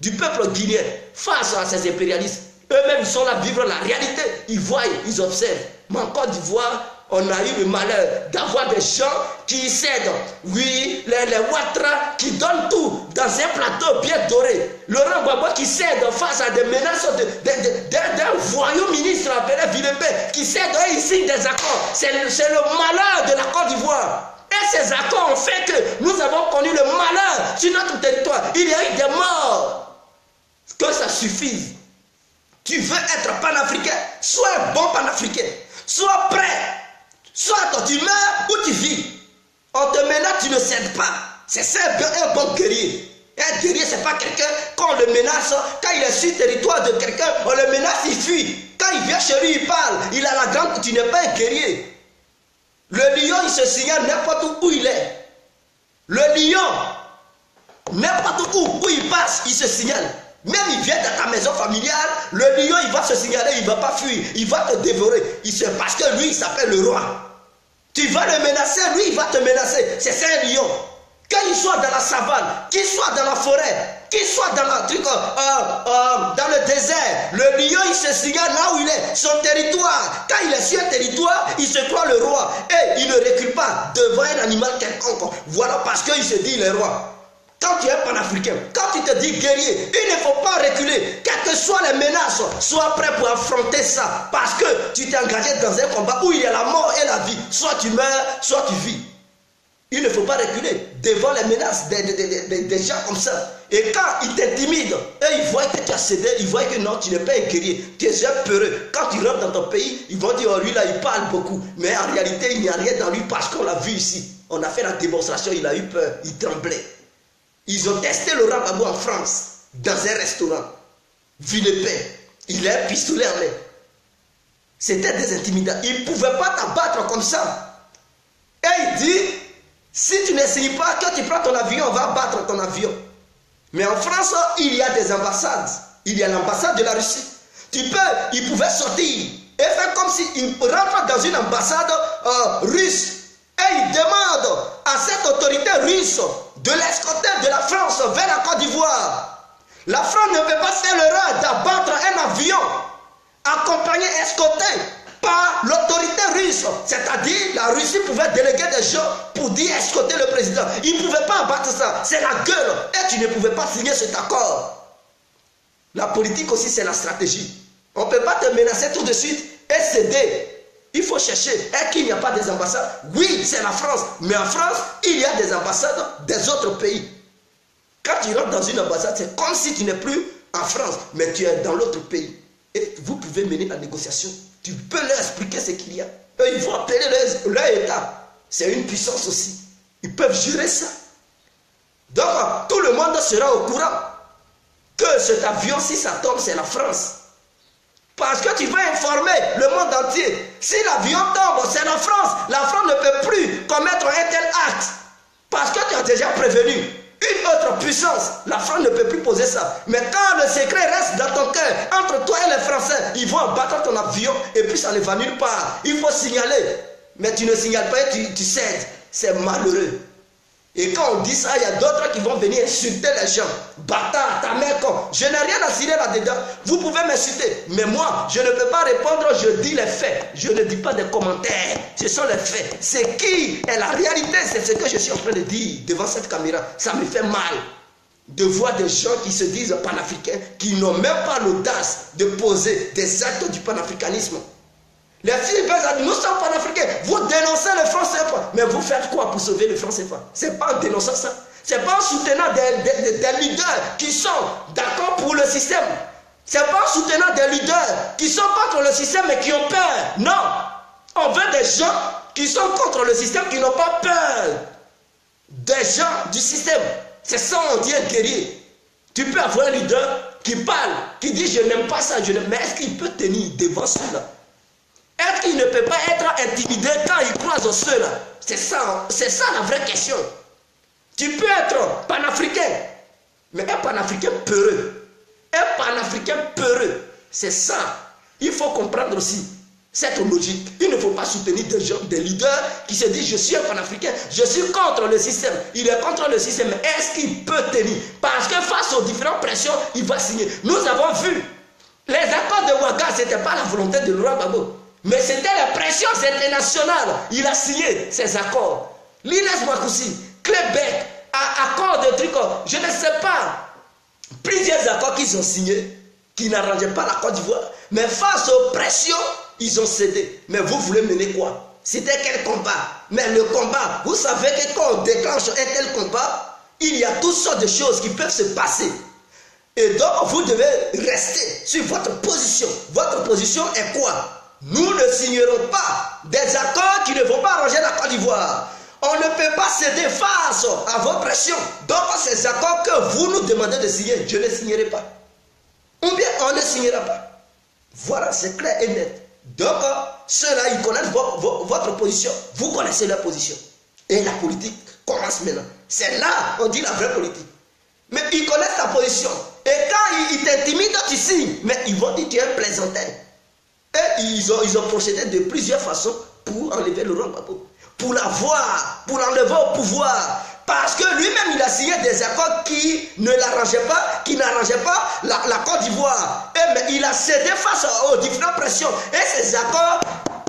S1: du peuple guinéen face à ces impérialistes. Eux-mêmes, ils sont là, vivre la réalité. Ils voient, ils observent. Mais en Côte d'Ivoire, on a eu le malheur d'avoir des gens qui cèdent. Oui, les les Ouattara qui donnent tout dans un plateau bien doré. Laurent Gbagbo qui cède face à des menaces d'un voyou ministre appelé Villepin qui cède et il signe des accords. C'est le malheur de la Côte d'Ivoire. Et ces accords ont fait que nous avons connu le malheur sur notre territoire. Il y a eu des morts. Que ça suffise. Tu veux être panafricain, sois un bon panafricain. Sois prêt. Soit tu meurs ou tu vis. On te menace, tu ne cèdes pas. C'est ça un bon guerrier. Un guerrier, ce n'est pas quelqu'un, quand on le menace, quand il est sur le territoire de quelqu'un, on le menace, il fuit. Quand il vient chez lui, il parle. Il a la grande, tu n'es pas un guerrier. Le lion, il se signale n'importe où il est. Le lion, n'importe où il passe, il se signale. Même il vient dans ta maison familiale, le lion, il va se signaler, il ne va pas fuir, il va te dévorer. Parce que lui, il s'appelle le roi. Tu vas le menacer, lui, il va te menacer. C'est ça un lion. Qu'il soit dans la savane, qu'il soit dans la forêt, qu'il soit dans, dans le désert, le lion, il se signale là où il est, son territoire. Quand il est sur un territoire, il se croit le roi. Et il ne recule pas devant un animal quelconque. Voilà parce qu'il se dit le roi. Quand tu es panafricain, quand tu te dis guerrier, il ne faut pas reculer. Quelles que soient les menaces, sois prêt pour affronter ça. Parce que tu t'es engagé dans un combat où il y a la mort et la vie. Soit tu meurs, soit tu vis. Il ne faut pas reculer devant les menaces des gens comme ça. Et quand ils t'intimident, ils voient que tu as cédé, ils voient que non, tu n'es pas un guerrier, tu es un peureux. Quand tu rentres dans ton pays, ils vont dire, oh lui là, il parle beaucoup. Mais en réalité, il n'y a rien dans lui parce qu'on l'a vu ici. On a fait la démonstration, il a eu peur, il tremblait. Ils ont testé Laurent Gbagbo en France, dans un restaurant. Villepin, il a un pistolet en main. C'était des intimidateurs. Ils ne pouvaient pas t'abattre comme ça. Et il dit, si tu n'essayes pas, quand tu prends ton avion, on va abattre ton avion. Mais en France, il y a des ambassades. Il y a l'ambassade de la Russie. Il pouvait sortir et faire comme s'il rentre dans une ambassade russe. Et il demande à cette autorité russe de l'escorter de la France vers la Côte d'Ivoire. La France ne peut pas faire l'erreur d'abattre un avion accompagné, escorté par l'autorité russe. C'est-à-dire, la Russie pouvait déléguer des gens pour dire escorter le président. Ils ne pouvaient pas abattre ça. C'est la gueule. Et tu ne pouvais pas signer cet accord. La politique aussi, c'est la stratégie. On ne peut pas te menacer tout de suite et céder. Il faut chercher. Est-ce qu'il n'y a pas des ambassades? Oui, c'est la France. Mais en France, il y a des ambassades des autres pays. Quand tu rentres dans une ambassade, c'est comme si tu n'es plus en France, mais tu es dans l'autre pays. Et vous pouvez mener la négociation. Tu peux leur expliquer ce qu'il y a. Eux, ils vont appeler leur État. C'est une puissance aussi. Ils peuvent gérer ça. Donc, tout le monde sera au courant que cet avion, si ça tombe, c'est la France. Parce que tu vas informer le monde entier. Si l'avion tombe, c'est la France. La France ne peut plus commettre un tel acte. Parce que tu as déjà prévenu une autre puissance. La France ne peut plus poser ça. Mais quand le secret reste dans ton cœur, entre toi et les Français, ils vont abattre ton avion et puis ça ne va nulle part. Il faut signaler. Mais tu ne signales pas et tu cèdes. C'est malheureux. Et quand on dit ça, il y a d'autres qui vont venir insulter les gens. Bâtard, ta mère con. Je n'ai rien à signer là-dedans. Vous pouvez m'insulter. Mais moi, je ne peux pas répondre, je dis les faits. Je ne dis pas des commentaires. Ce sont les faits. C'est qui est la réalité. C'est ce que je suis en train de dire devant cette caméra. Ça me fait mal de voir des gens qui se disent panafricains, qui n'ont même pas l'audace de poser des actes du panafricanisme. Les filles, nous sommes panafricains. Vous dénoncez le franc CFA. Mais vous faites quoi pour sauver le franc CFA? Ce n'est pas en dénonçant ça. Ce n'est pas en soutenant des leaders qui sont d'accord pour le système. Ce n'est pas en soutenant des leaders qui sont contre le système et qui ont peur. Non. On veut des gens qui sont contre le système, qui n'ont pas peur. Des gens du système. C'est ça on dit un guerrier. Tu peux avoir un leader qui parle, qui dit je n'aime pas ça, mais est-ce qu'il peut tenir devant cela? Est-ce qu'il ne peut pas être intimidé quand il croise ceux-là? C'est ça la vraie question. Tu peux être panafricain, mais un panafricain peureux. Un panafricain peureux, c'est ça. Il faut comprendre aussi cette logique. Il ne faut pas soutenir des gens, des leaders qui se disent je suis un panafricain, je suis contre le système. Il est contre le système, mais est-ce qu'il peut tenir? Parce que face aux différentes pressions, il va signer. Nous avons vu, les accords de Ouaga, ce n'était pas la volonté de Laurent Gbagbo. Mais c'était les pressions internationales. Il a signé ces accords. Linus Makoussi, Québec, plusieurs accords qu'ils ont signés, qui n'arrangeaient pas la Côte d'Ivoire. Mais face aux pressions, ils ont cédé. Mais vous voulez mener quoi? C'était quel combat? Mais le combat, vous savez que quand on déclenche un tel combat, il y a toutes sortes de choses qui peuvent se passer. Et donc, vous devez rester sur votre position. Votre position est quoi? Nous ne signerons pas des accords qui ne vont pas arranger la Côte d'Ivoire. On ne peut pas céder face à vos pressions. Donc, ces accords que vous nous demandez de signer, je ne signerai pas. Ou bien, on ne signera pas. Voilà, c'est clair et net. Donc, ceux-là, ils connaissent votre position. Vous connaissez leur position. Et la politique commence maintenant. C'est là, on dit la vraie politique. Mais ils connaissent ta position. Et quand ils t'intimident, tu signes. Mais ils vont dire que tu es un plaisantin. Et ils ont procédé de plusieurs façons pour enlever Laurent Gbagbo. Pour l'avoir, pour l'enlever au pouvoir. Parce que lui-même, il a signé des accords qui ne l'arrangeaient pas, qui n'arrangeaient pas la Côte d'Ivoire. Mais il a cédé face aux différentes pressions. Et ces accords,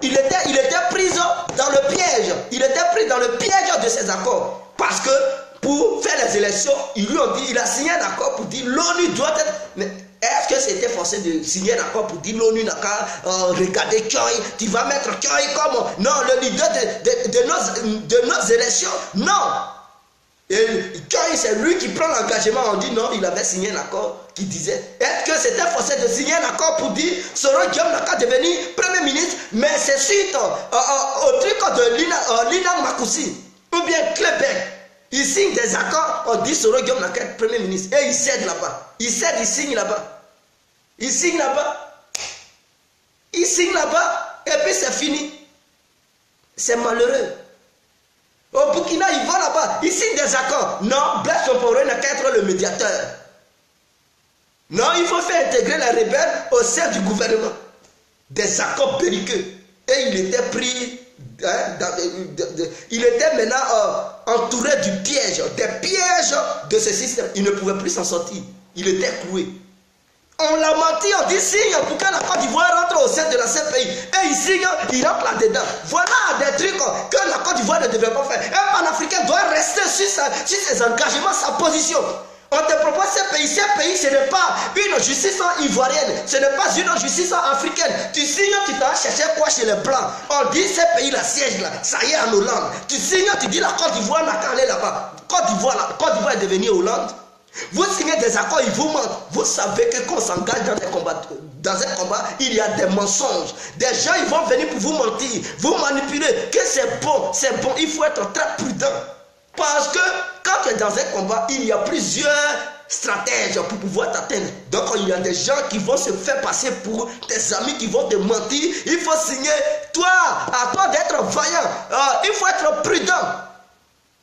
S1: il était pris dans le piège. Il était pris dans le piège de ces accords. Parce que pour faire les élections, ils lui ont dit, il a signé un accord pour dire l'ONU doit être... Mais est-ce que c'était forcé de signer un accord pour dire l'ONU n'a qu'à regarder Kyoy, tu vas mettre Kyoy comme... Non, le leader de nos élections, non. Et Kyoy, c'est lui qui prend l'engagement. On dit non, il avait signé un accord qui disait, est-ce que c'était forcé de signer un accord pour dire Soro Guillaume n'a qu'à devenir Premier ministre, mais c'est suite au truc de Lina Makoussi, ou bien Québec. Il signe des accords, on dit Soro Guillaume n'a qu'à être Premier ministre. Et il cède là-bas. Il cède, il signe là-bas. Il signe là-bas. Il signe là-bas. Et puis c'est fini. C'est malheureux. Au Burkina, ils vont là-bas. Ils signent des accords. Non, Blaise Compaoré n'a qu'à être le médiateur. Non, il faut faire intégrer les rebelles au sein du gouvernement. Des accords belliqueux. Et il était pris... il était maintenant entouré du piège, des pièges de ce système. Il ne pouvait plus s'en sortir. Il était cloué. On l'a menti, on dit signe pour que la Côte d'Ivoire rentre au sein de la CPI. Et il signe, il rentre là-dedans. Voilà des trucs que la Côte d'Ivoire ne devrait pas faire. Un panafricain doit rester sur ses engagements, sa position. On te propose ces pays. Ces pays, ce n'est pas une justice ivoirienne. Ce n'est pas une justice africaine. Tu signes, tu t'as cherché quoi chez les Blancs? On dit ces pays-là, siège là. Ça y est, en Hollande. Tu signes, tu dis la Côte d'Ivoire n'a qu'à aller là-bas. Côte d'Ivoire est devenue Hollande. Vous signez des accords, ils vous mentent. Vous savez que quand on s'engage dans un combat, il y a des mensonges. Des gens, ils vont venir pour vous mentir, vous manipuler. Que c'est bon, il faut être très prudent. Parce que quand tu es dans un combat, il y a plusieurs stratèges pour pouvoir t'atteindre. Donc il y a des gens qui vont se faire passer pour tes amis, qui vont te mentir. Il faut signer. Toi, à toi d'être vaillant. Il faut être prudent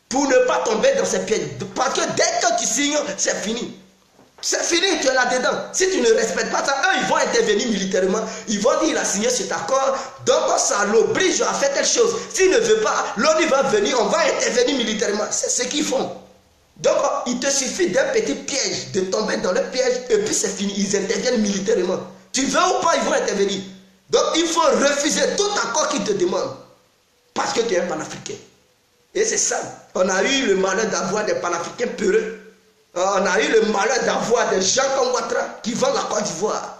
S1: pour ne pas tomber dans ces pièges. Parce que dès que tu signes, c'est fini. C'est fini, tu es là-dedans. Si tu ne respectes pas ça, eux, ils vont intervenir militairement. Ils vont dire, il a signé cet accord, donc ça l'oblige à faire telle chose. S'il ne veut pas, l'ONU va venir, on va intervenir militairement. C'est ce qu'ils font. Donc, il te suffit d'un petit piège, de tomber dans le piège, et puis c'est fini. Ils interviennent militairement. Tu veux ou pas, ils vont intervenir. Donc, il faut refuser tout accord qu'ils te demandent. Parce que tu es un panafricain. Et c'est ça. On a eu le malheur d'avoir des panafricains peureux. On a eu le malheur d'avoir des gens comme Ouattara qui vendent la Côte d'Ivoire.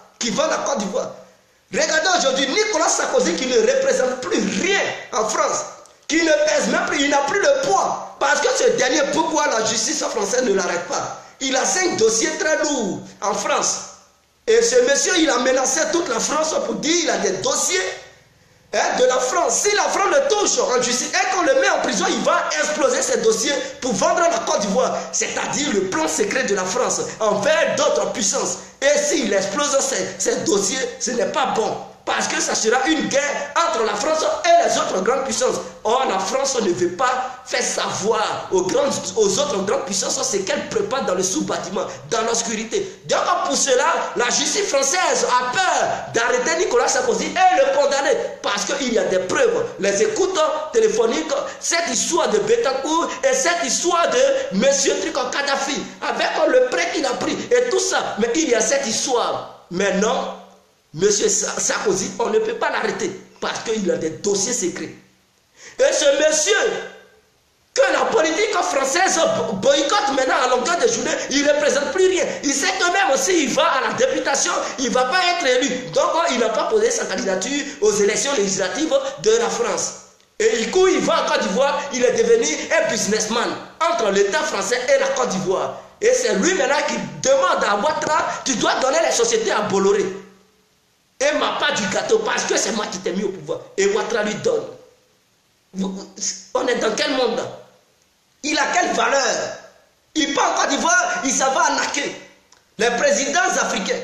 S1: Regardez aujourd'hui Nicolas Sarkozy qui ne représente plus rien en France. Qui ne pèse même plus, il n'a plus le poids. Parce que ce dernier, pourquoi la justice française ne l'arrête pas? Il a 5 dossiers très lourds en France. Et ce monsieur, il a menacé toute la France pour dire qu'il a des dossiers de la France. Si la France le touche en justice et qu'on le met en prison, il va exploser ses dossiers pour vendre la Côte d'Ivoire. C'est-à-dire le plan secret de la France envers d'autres puissances. Et s'il explose ces dossiers, ce n'est pas bon. Parce que ça sera une guerre entre la France et les autres grandes puissances. Or, la France ne veut pas faire savoir aux autres grandes puissances ce qu'elle prépare dans le sous-bâtiment, dans l'obscurité. Donc, pour cela, la justice française a peur d'arrêter Nicolas Sarkozy et le condamner. Parce qu'il y a des preuves. Les écoutes téléphoniques, cette histoire de Bettencourt et cette histoire de M. Kadhafi, avec le prêt qu'il a pris et tout ça. Mais il y a cette histoire. Mais non. Monsieur Sarkozy, on ne peut pas l'arrêter parce qu'il a des dossiers secrets. Et ce monsieur, que la politique française boycotte maintenant à longueur de journée, il ne représente plus rien. Il sait que même s'il va à la députation, il ne va pas être élu. Donc il n'a pas posé sa candidature aux élections législatives de la France. Et du coup, il va en Côte d'Ivoire, il est devenu un businessman entre l'État français et la Côte d'Ivoire. Et c'est lui maintenant qui demande à Ouattara, tu dois donner les sociétés à Bolloré. Et ma part du gâteau, parce que c'est moi qui t'ai mis au pouvoir. Et Ouattara lui donne. On est dans quel monde? Il a quelle valeur? Il part en Côte d'Ivoire, il s'en va arnaquer les présidents africains.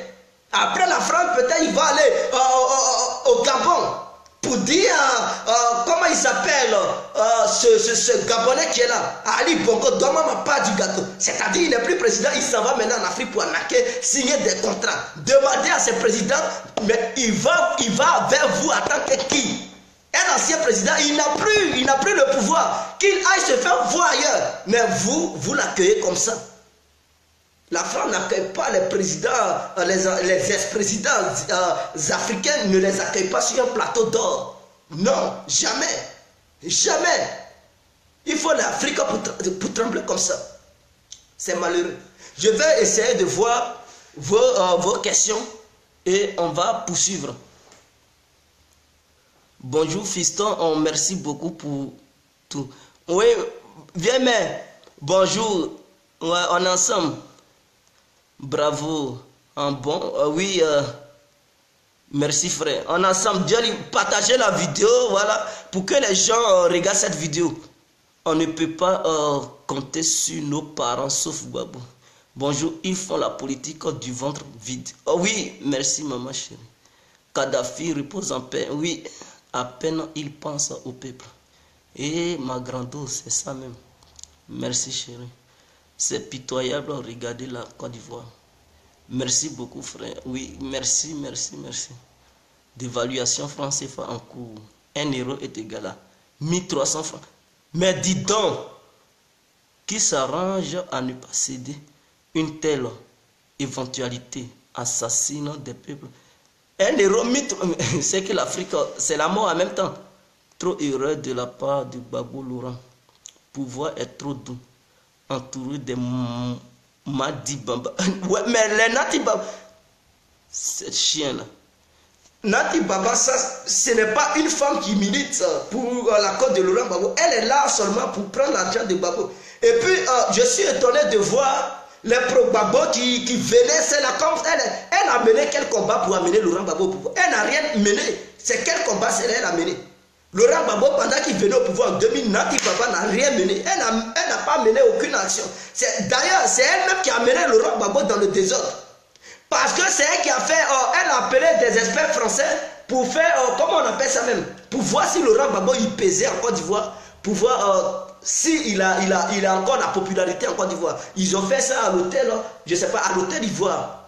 S1: Après la France, peut-être il va aller au Gabon pour dire comment il s'appelle ce Gabonais qui est là. Ali Bongo, donne-moi ma part du gâteau. C'est-à-dire il n'est plus président, il s'en va maintenant en Afrique pour arnaquer, signer des contrats. Demandez à ces présidents, mais il va vers vous en tant que qui? Un ancien président, il n'a plus le pouvoir. Qu'il aille se faire voir ailleurs. Mais vous l'accueillez comme ça. La France n'accueille pas les présidents, les ex-présidents africains ne les accueillent pas sur un plateau d'or. Non, jamais. Jamais. Il faut l'Afrique pour trembler comme ça. C'est malheureux. Je vais essayer de voir vos questions et on va poursuivre. Bonjour fiston, merci beaucoup pour tout. Oui, viens mais. Bonjour, ouais, on est ensemble. Bravo. Oui, merci frère. On est ensemble. Partagez la vidéo, voilà, pour que les gens regardent cette vidéo. On ne peut pas compter sur nos parents sauf Babou. Bonjour, ils font la politique du ventre vide. Oh oui, merci maman chérie. Kadhafi repose en paix. Oui. À peine il pense au peuple. Et ma grande, c'est ça même. Merci chérie. C'est pitoyable, regardez la Côte d'Ivoire. Merci beaucoup frère. Oui, merci. Dévaluation franc CFA en cours. 1 euro est égal à 1300 francs. Mais dis donc, qui s'arrange à ne pas céder une telle éventualité assassine des peuples? 1 euro, c'est que l'Afrique, c'est la mort en même temps. Trop heureux de la part de Babou Laurent. Pouvoir est trop doux. Entouré de Madi Bamba. Ouais, mais les Nati Baba, cette chienne-là. Nati Baba, ça, ce n'est pas une femme qui milite pour la cause de Laurent Gbagbo. Elle est là seulement pour prendre l'argent de Gbagbo. Et puis, je suis étonné de voir les pro-Gbagbo qui venaient, c'est là comme elle a mené quel combat pour amener Laurent Gbagbo au pouvoir? Elle n'a rien mené. C'est quel combat elle a mené? Laurent Gbagbo, pendant qu'il venait au pouvoir en 2000, Nati Baba n'a rien mené. Elle n'a pas mené aucune action. D'ailleurs, c'est elle-même qui a mené Laurent Gbagbo dans le désordre. Parce que c'est elle qui a fait, elle a appelé des experts français pour faire, comment on appelle ça même? Pour voir si Laurent Gbagbo il pesait en Côte d'Ivoire, pour voir s'il a encore la popularité en Côte d'Ivoire. Ils ont fait ça à l'hôtel, je ne sais pas, à l'hôtel d'Ivoire.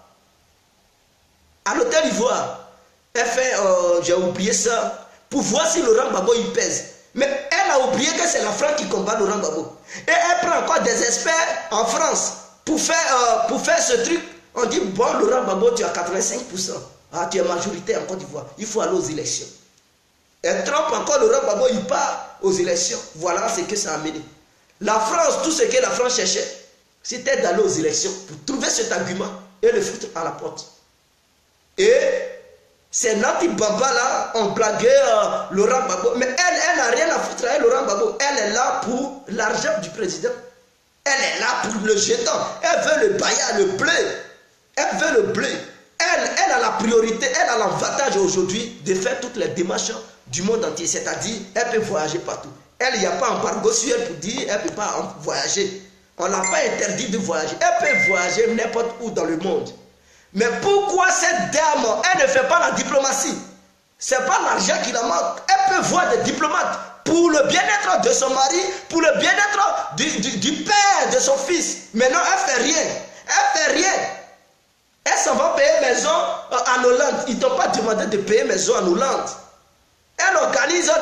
S1: À l'hôtel d'Ivoire. Elle fait, j'ai oublié ça, pour voir si Laurent Gbagbo il pèse. Mais elle a oublié que c'est la France qui combat Laurent Gbagbo. Et elle prend encore des experts en France pour faire ce truc. On dit, bon, Laurent Gbagbo, tu as 85%. Ah, tu es majoritaire en Côte d'Ivoire. Il faut aller aux élections. Et Trump, encore, Laurent Gbagbo, il part aux élections. Voilà ce que ça a amené. La France, tout ce que la France cherchait, c'était d'aller aux élections pour trouver cet argument et le foutre à la porte. Et ces Nati Baba là ont blagué Laurent Gbagbo. Mais elle n'a rien à foutre avec Laurent Gbagbo. Elle est là pour l'argent du président. Elle est là pour le jeton. Elle veut le baillat, le blé. Elle veut le blé. Elle a la priorité, elle a l'avantage aujourd'hui de faire toutes les démarches du monde entier. C'est-à-dire, elle peut voyager partout. Elle, il n'y a pas d'embargo sur elle pour dire elle ne peut pas voyager. On n'a pas interdit de voyager. Elle peut voyager n'importe où dans le monde. Mais pourquoi cette dame, elle ne fait pas la diplomatie? Ce n'est pas l'argent qui la manque. Elle peut voir des diplomates pour le bien-être de son mari, pour le bien-être du père de son fils. Mais non, elle ne fait rien. Elle ne fait rien. Elle s'en va payer maison en Hollande. Ils ne t'ont pas demandé de payer maison en Hollande. Elle organise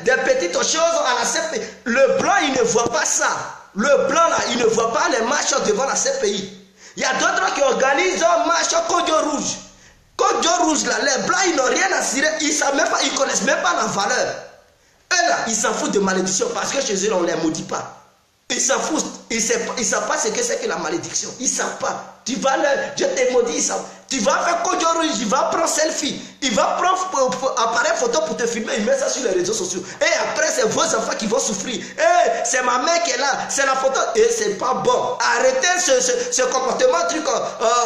S1: des petites choses à la CPI. Le blanc, il ne voit pas ça. Le blanc, là, il ne voit pas les marches devant la CPI. Il y a d'autres qui organisent un marche Côte Rouge. Côte Rouge, là, les blancs, ils n'ont rien à cirer. Ils ne connaissent même pas la valeur. Eux, là, ils s'en foutent de malédiction parce que chez eux, on ne les maudit pas. Ils s'en foutent. Ils ne savent pas ce que c'est que la malédiction. Ils ne savent pas. Tu vas leur... Je te maudis, ils savent. Tu vas faire Kodjo Rouge, il va prendre selfie. Il va prendre appareil photo pour te filmer. Il met ça sur les réseaux sociaux. Et après, c'est vos enfants qui vont souffrir. Et c'est ma mère qui est là. C'est la photo. Et c'est pas bon. Arrêtez ce comportement truc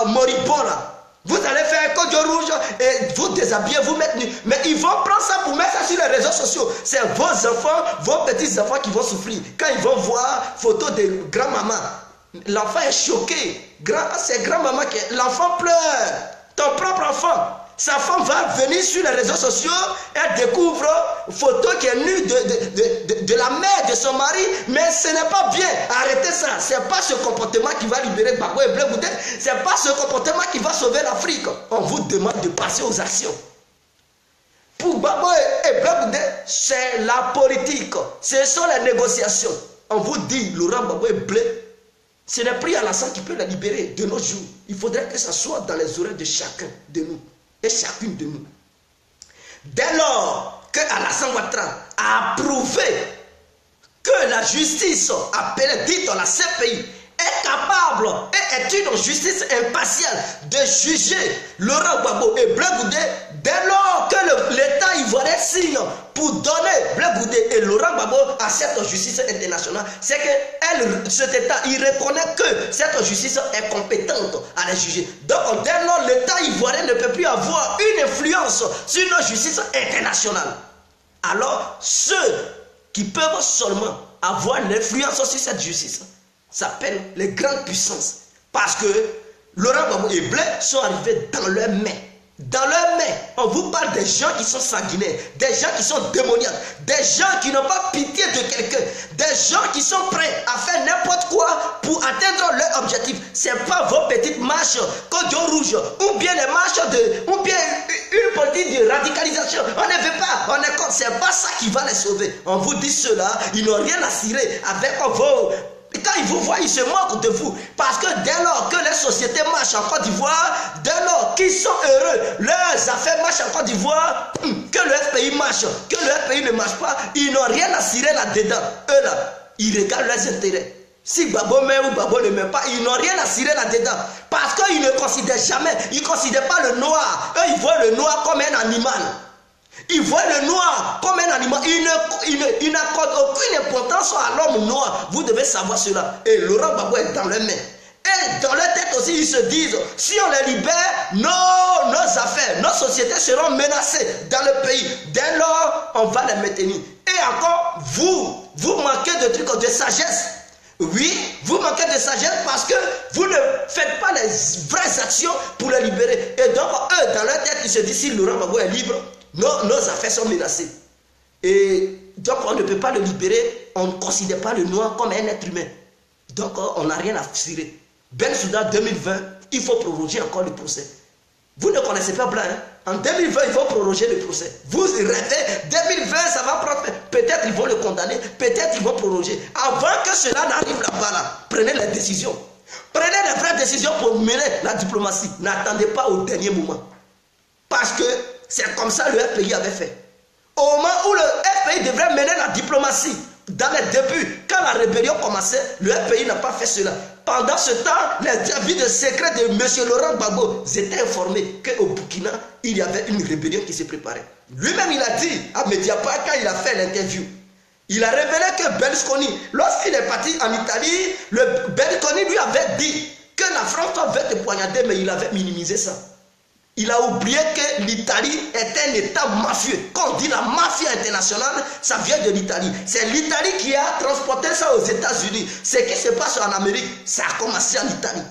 S1: moribond là. Vous allez faire un Kodjo Rouge et vous déshabiller, vous mettre nu. Mais ils vont prendre ça pour mettre ça sur les réseaux sociaux. C'est vos enfants, vos petits-enfants qui vont souffrir. Quand ils vont voir photo de grand-maman, l'enfant est choqué. C'est grand-maman qui est... L'enfant pleure. Ton propre enfant. Sa femme va venir sur les réseaux sociaux, elle découvre photo qui est nue de la mère de son mari, mais ce n'est pas bien. Arrêtez ça. Ce n'est pas ce comportement qui va libérer Gbagbo et Blé Goudé. Ce n'est pas ce comportement qui va sauver l'Afrique. On vous demande de passer aux actions. Pour Gbagbo et Blé Goudé, c'est la politique. Ce sont les négociations. On vous dit, Laurent Gbagbo et Blé, ce n'est plus Alassane qui peut la libérer de nos jours. Il faudrait que ça soit dans les oreilles de chacun de nous. Et chacune de nous. Dès lors que Alassane Ouattara a approuvé que la justice appelée, dite la CPI, est capable et est une justice impartiale de juger Laurent Gbagbo et Blé Goudé, dès lors que l'État ivoirien signe pour donner Blé Goudé et Laurent Gbagbo à cette justice internationale, c'est que cet État, il reconnaît que cette justice est compétente à les juger. Donc, dès lors, l'État ivoirien ne peut plus avoir une influence sur notre justice internationale. Alors, ceux qui peuvent seulement avoir l'influence sur cette justice s'appellent les grandes puissances. Parce que Laurent Gbagbo et Blé sont arrivés dans leurs mains. Dans leurs mains, on vous parle des gens qui sont sanguinaires, des gens qui sont démoniaques, des gens qui n'ont pas pitié de quelqu'un, des gens qui sont prêts à faire n'importe quoi pour atteindre leur objectif. Ce n'est pas vos petites marches Kodjo Rouge, ou bien les marches ou bien une politique de radicalisation. On ne veut pas, on est contre. Ce n'est pas ça qui va les sauver. On vous dit cela, ils n'ont rien à cirer avec vos... Quand ils vous voient, ils se moquent de vous. Parce que dès lors que les sociétés marchent en Côte d'Ivoire, dès lors qu'ils sont heureux, leurs affaires marchent en Côte d'Ivoire, que le FPI marche, que le FPI ne marche pas, ils n'ont rien à cirer là-dedans. Eux là, ils regardent leurs intérêts. Si Gbagbo met ou Gbagbo ne met pas, ils n'ont rien à cirer là-dedans. Parce qu'ils ne considèrent jamais, ils ne considèrent pas le noir. Eux, ils voient le noir comme un animal. Ils voient le noir comme un animal. Ils n'accordent aucune importance à l'homme noir. Vous devez savoir cela. Et Laurent Gbagbo est dans leurs mains. Et dans leur tête aussi, ils se disent, si on les libère, nos affaires, nos sociétés seront menacées dans le pays. Dès lors, on va les maintenir. Et encore, vous manquez de trucs de sagesse. Oui, vous manquez de sagesse parce que vous ne faites pas les vraies actions pour les libérer. Et donc, eux, dans leur tête, ils se disent, si Laurent Gbagbo est libre, nos affaires sont menacées. Et donc, on ne peut pas le libérer. On ne considère pas le noir comme un être humain. Donc, on n'a rien à cirer. Bensouda 2020, il faut proroger encore le procès. Vous ne connaissez pas Blanc, hein? En 2020, il faut proroger le procès. Vous rêvez, 2020, ça va prendre. Peut-être ils vont le condamner, peut-être ils vont proroger. Avant que cela n'arrive là-bas, là, prenez les décisions. Prenez les vraies décisions pour mener la diplomatie. N'attendez pas au dernier moment. Parce que c'est comme ça le FPI avait fait. Au moment où le FPI devrait mener la diplomatie, dans les débuts, quand la rébellion commençait, le FPI n'a pas fait cela. Pendant ce temps, les services de secret de M. Laurent Gbagbo étaient informés qu'au Burkina, il y avait une rébellion qui se préparait. Lui-même, il a dit à Mediapart, quand il a fait l'interview, il a révélé que Berlusconi, lorsqu'il est parti en Italie, Berlusconi lui avait dit que la France avait te poignarder, mais il avait minimisé ça. Il a oublié que l'Italie est un État mafieux. Quand on dit la mafia internationale, ça vient de l'Italie. C'est l'Italie qui a transporté ça aux États-Unis. Ce qui se passe en Amérique, ça a commencé en Italie.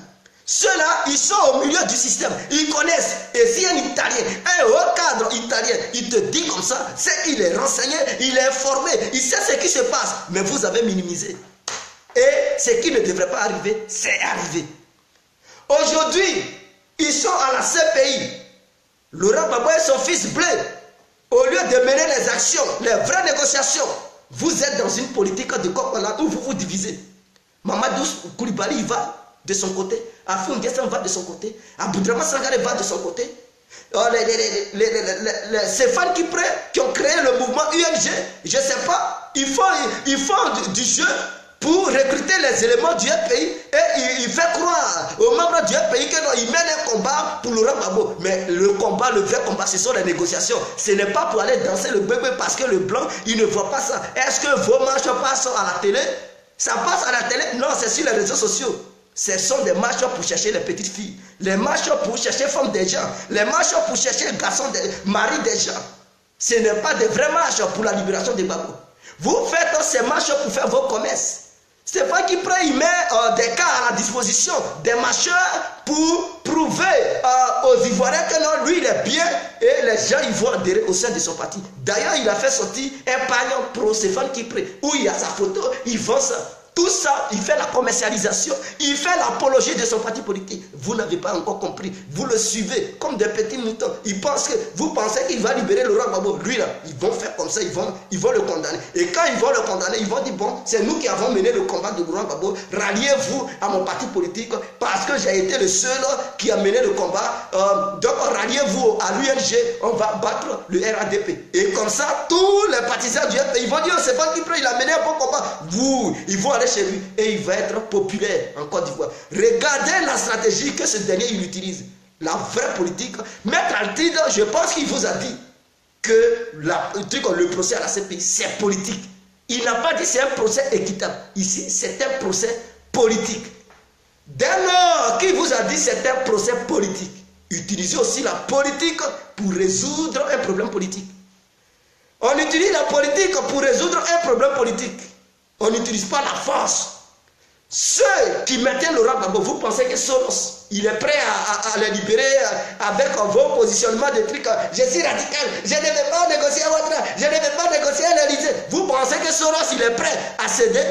S1: Ceux-là, ils sont au milieu du système. Ils connaissent. Et si un Italien, un haut cadre italien, il te dit comme ça, c'est qu'il est renseigné, il est informé, il sait ce qui se passe. Mais vous avez minimisé. Et ce qui ne devrait pas arriver, c'est arrivé. Aujourd'hui, ils sont à la CPI. Laurent Gbagbo et son fils Blé, au lieu de mener les actions, les vraies négociations, vous êtes dans une politique de coq-malade où vous vous divisez. Mamadou Koulibaly il va de son côté, Afou N'Guessan va de son côté, Aboudraman Sangaré va de son côté. Ces fans qui ont créé le mouvement UNG, je ne sais pas, ils font du jeu pour recruter les éléments du pays et il fait croire aux membres du pays qu'il mène un combat pour Laurent Gbagbo. Mais le combat, le vrai combat, ce sont les négociations. Ce n'est pas pour aller danser le bébé parce que le blanc, il ne voit pas ça. Est-ce que vos marches passent à la télé? Ça passe à la télé? Non, c'est sur les réseaux sociaux. Ce sont des marches pour chercher les petites filles. Les marches pour chercher femmes des gens. Les marches pour chercher garçons, maris des gens. Ce n'est pas des vraies marches pour la libération des Gbagbo. Vous faites ces marches pour faire vos commerces. C'est pas qui prend, il met des cas à la disposition des marcheurs pour prouver aux Ivoiriens que non, lui il est bien et les gens ils vont adhérer au sein de son parti. D'ailleurs, il a fait sortir un pagnon pro Stéphane Kipré où il y a sa photo, il vend ça. Tout ça, il fait la commercialisation, il fait l'apologie de son parti politique. Vous n'avez pas encore compris. Vous le suivez comme des petits moutons. Vous pensez qu'il va libérer Laurent Gbagbo. Lui là, ils vont faire comme ça, ils vont le condamner. Et quand ils vont le condamner, ils vont dire bon, c'est nous qui avons mené le combat de Laurent Gbagbo. Ralliez-vous à mon parti politique parce que j'ai été le seul qui a mené le combat. Donc ralliez-vous à l'UNG, on va battre le RADP. Et comme ça, tous les partisans du RP, ils vont dire c'est pas qui prend, il a mené un bon combat. Ils vont aller chez lui et il va être populaire en Côte d'Ivoire. Regardez la stratégie que ce dernier il utilise. La vraie politique. Maître Altide, je pense qu'il vous a dit que le procès à la CPI, c'est politique. Il n'a pas dit c'est un procès équitable. Ici, c'est un procès politique. Dès lors qu'il vous a dit c'est un procès politique, utilisez aussi la politique pour résoudre un problème politique. On utilise la politique pour résoudre un problème politique. On n'utilise pas la force. Ceux qui maintiennent Laurent Gbagbo, vous pensez que Soros, il est prêt à les libérer avec vos positionnements de trucs. Je suis radical, je ne vais pas négocier à Ouattara, je ne vais pas négocier à l'Élysée. Vous pensez que Soros, il est prêt à céder?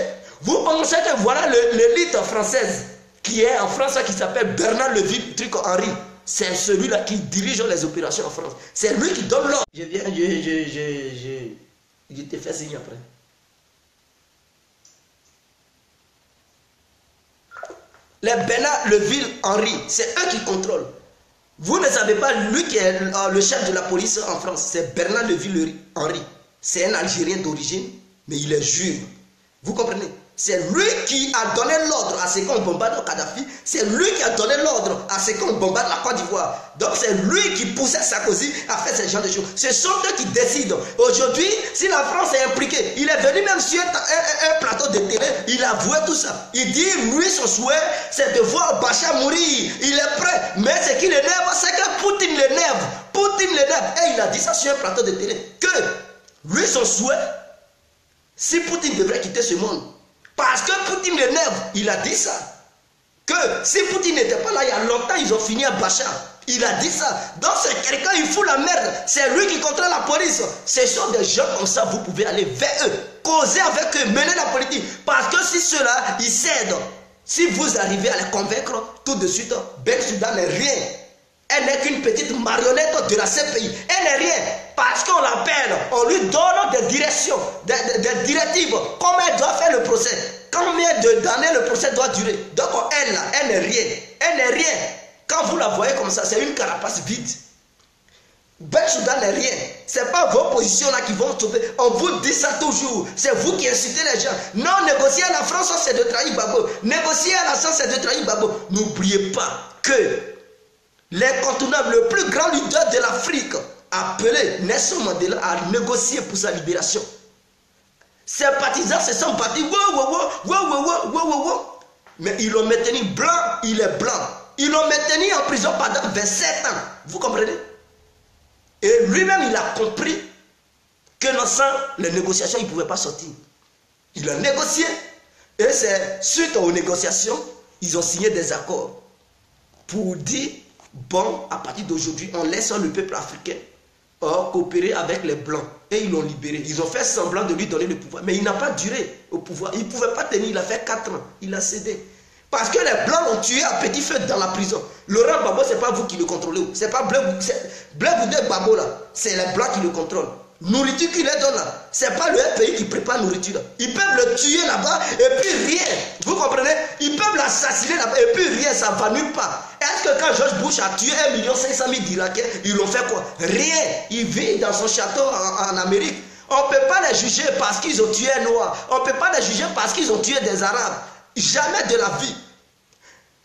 S1: Vous pensez que voilà l'élite française qui est en France, qui s'appelle Bernard Leville, Henri. C'est celui-là qui dirige les opérations en France. C'est lui qui donne l'ordre. Je te fais signe après. Les Bernard Leville Henri, c'est eux qui contrôlent. Vous ne savez pas, lui qui est le chef de la police en France, c'est Bernard Leville Henri. C'est un Algérien d'origine, mais il est juif. Vous comprenez? C'est lui qui a donné l'ordre à ce qu'on bombarde Kadhafi. C'est lui qui a donné l'ordre à ce qu'on bombarde la Côte d'Ivoire. Donc c'est lui qui poussait Sarkozy à faire ce genre de choses. Ce sont eux qui décident. Aujourd'hui, si la France est impliquée, il est venu même sur un plateau de télé, il a avoué tout ça. Il dit, lui, son souhait, c'est de voir Bachar mourir. Il est prêt. Mais ce qui l'énerve, c'est que Poutine l'énerve. Poutine l'énerve. Et il a dit ça sur un plateau de télé. Que lui, son souhait, si Poutine devrait quitter ce monde, parce que Poutine l'énerve, il a dit ça. Que si Poutine n'était pas là, il y a longtemps, ils ont fini à Bachar. Il a dit ça. Donc c'est quelqu'un, il fout la merde. C'est lui qui contrôle la police. Ce sont des gens comme ça, vous pouvez aller vers eux. Causer avec eux, mener la politique. Parce que si ceux-là, ils cèdent. Si vous arrivez à les convaincre, tout de suite, Bensouda n'est rien. Elle n'est qu'une petite marionnette de la CPI. Elle n'est rien. Parce qu'on l'appelle, on lui donne des directions, des directives. Comment elle doit faire le procès? Combien d'années le procès doit durer? Donc elle, là, elle n'est rien. Elle n'est rien. Quand vous la voyez comme ça, c'est une carapace vide. Bensouda n'est rien. Ce n'est pas vos positions là qui vont sauver. On vous dit ça toujours. C'est vous qui incitez les gens. Non, négocier à la France, c'est de trahir Gbagbo. Négocier à la France, c'est de trahir Gbagbo. N'oubliez pas que l'incontournable, le plus grand leader de l'Afrique, appelé Nelson Mandela, a négocié pour sa libération. Ses partisans se sont battus. Mais ils l'ont maintenu blanc, il est blanc. Ils l'ont maintenu en prison pendant 27 ans. Vous comprenez? Et lui-même, il a compris que sans les négociations, il ne pouvait pas sortir. Il a négocié. Et c'est suite aux négociations, ils ont signé des accords pour dire, bon, à partir d'aujourd'hui, on laisse le peuple africain coopérer avec les Blancs. Et ils l'ont libéré. Ils ont fait semblant de lui donner le pouvoir. Mais il n'a pas duré au pouvoir. Il ne pouvait pas tenir. Il a fait 4 ans. Il a cédé. Parce que les Blancs l'ont tué à petit feu dans la prison. Laurent Gbagbo, ce n'est pas vous qui le contrôlez. Ce n'est pas Blaise Gbagbo là. C'est les Blancs qui le contrôlent. Nourriture qu'il les donne là. Ce n'est pas le pays qui prépare nourriture là. Ils peuvent le tuer là-bas et puis rien. Vous comprenez? Ils peuvent l'assassiner là-bas et puis rien, ça ne va nulle part. Est-ce que quand George Bush a tué 1 500 000 d'Irakiens, ils l'ont fait quoi? Rien. Il vit dans son château en Amérique. On ne peut pas les juger parce qu'ils ont tué un noir. On ne peut pas les juger parce qu'ils ont tué des Arabes. Jamais de la vie.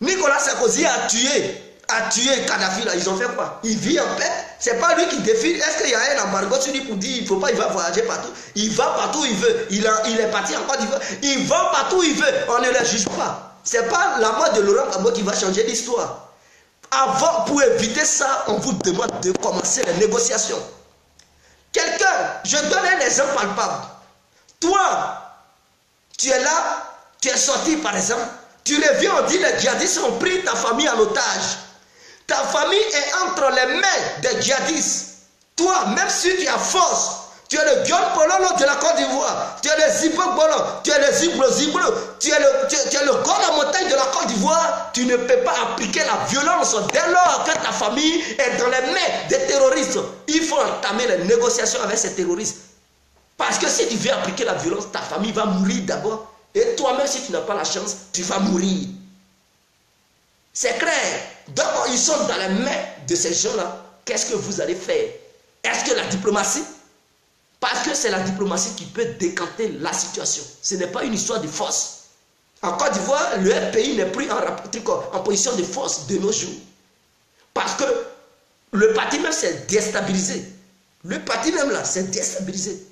S1: Nicolas Sarkozy a tué Kadhafi là. Ils ont fait quoi? Il vit en paix. C'est pas lui qui défile. Est-ce qu'il y a un embargo sur lui pour dire il ne faut pas, il va voyager partout? Il va partout où il veut. Il est parti en Côte d'Ivoire. Il va partout où il veut. On ne le juge pas. Ce n'est pas la mort de Laurent Gbagbo qui va changer l'histoire. Avant, pour éviter ça, on vous demande de commencer les négociations. Quelqu'un, je donne un exemple palpable. Toi, tu es là, tu es sorti par exemple, tu reviens, on dit les djihadistes ont pris ta famille en otage. Ta famille est entre les mains des djihadistes. Toi, même si tu as force, tu es le Guillaume Pololo de la Côte d'Ivoire, tu es le Zibo Bolo, tu es le Ziblo, tu es le corps de montagne de la Côte d'Ivoire, tu ne peux pas appliquer la violence dès lors que ta famille est dans les mains des terroristes. Il faut entamer les négociations avec ces terroristes. Parce que si tu veux appliquer la violence, ta famille va mourir d'abord. Et toi-même, si tu n'as pas la chance, tu vas mourir. C'est clair. Donc, ils sont dans les mains de ces gens-là. Qu'est-ce que vous allez faire? Est-ce que la diplomatie? Parce que c'est la diplomatie qui peut décanter la situation. Ce n'est pas une histoire de force. En Côte d'Ivoire, le pays n'est plus en position de force de nos jours. Parce que le parti même s'est déstabilisé. Le parti même là s'est déstabilisé.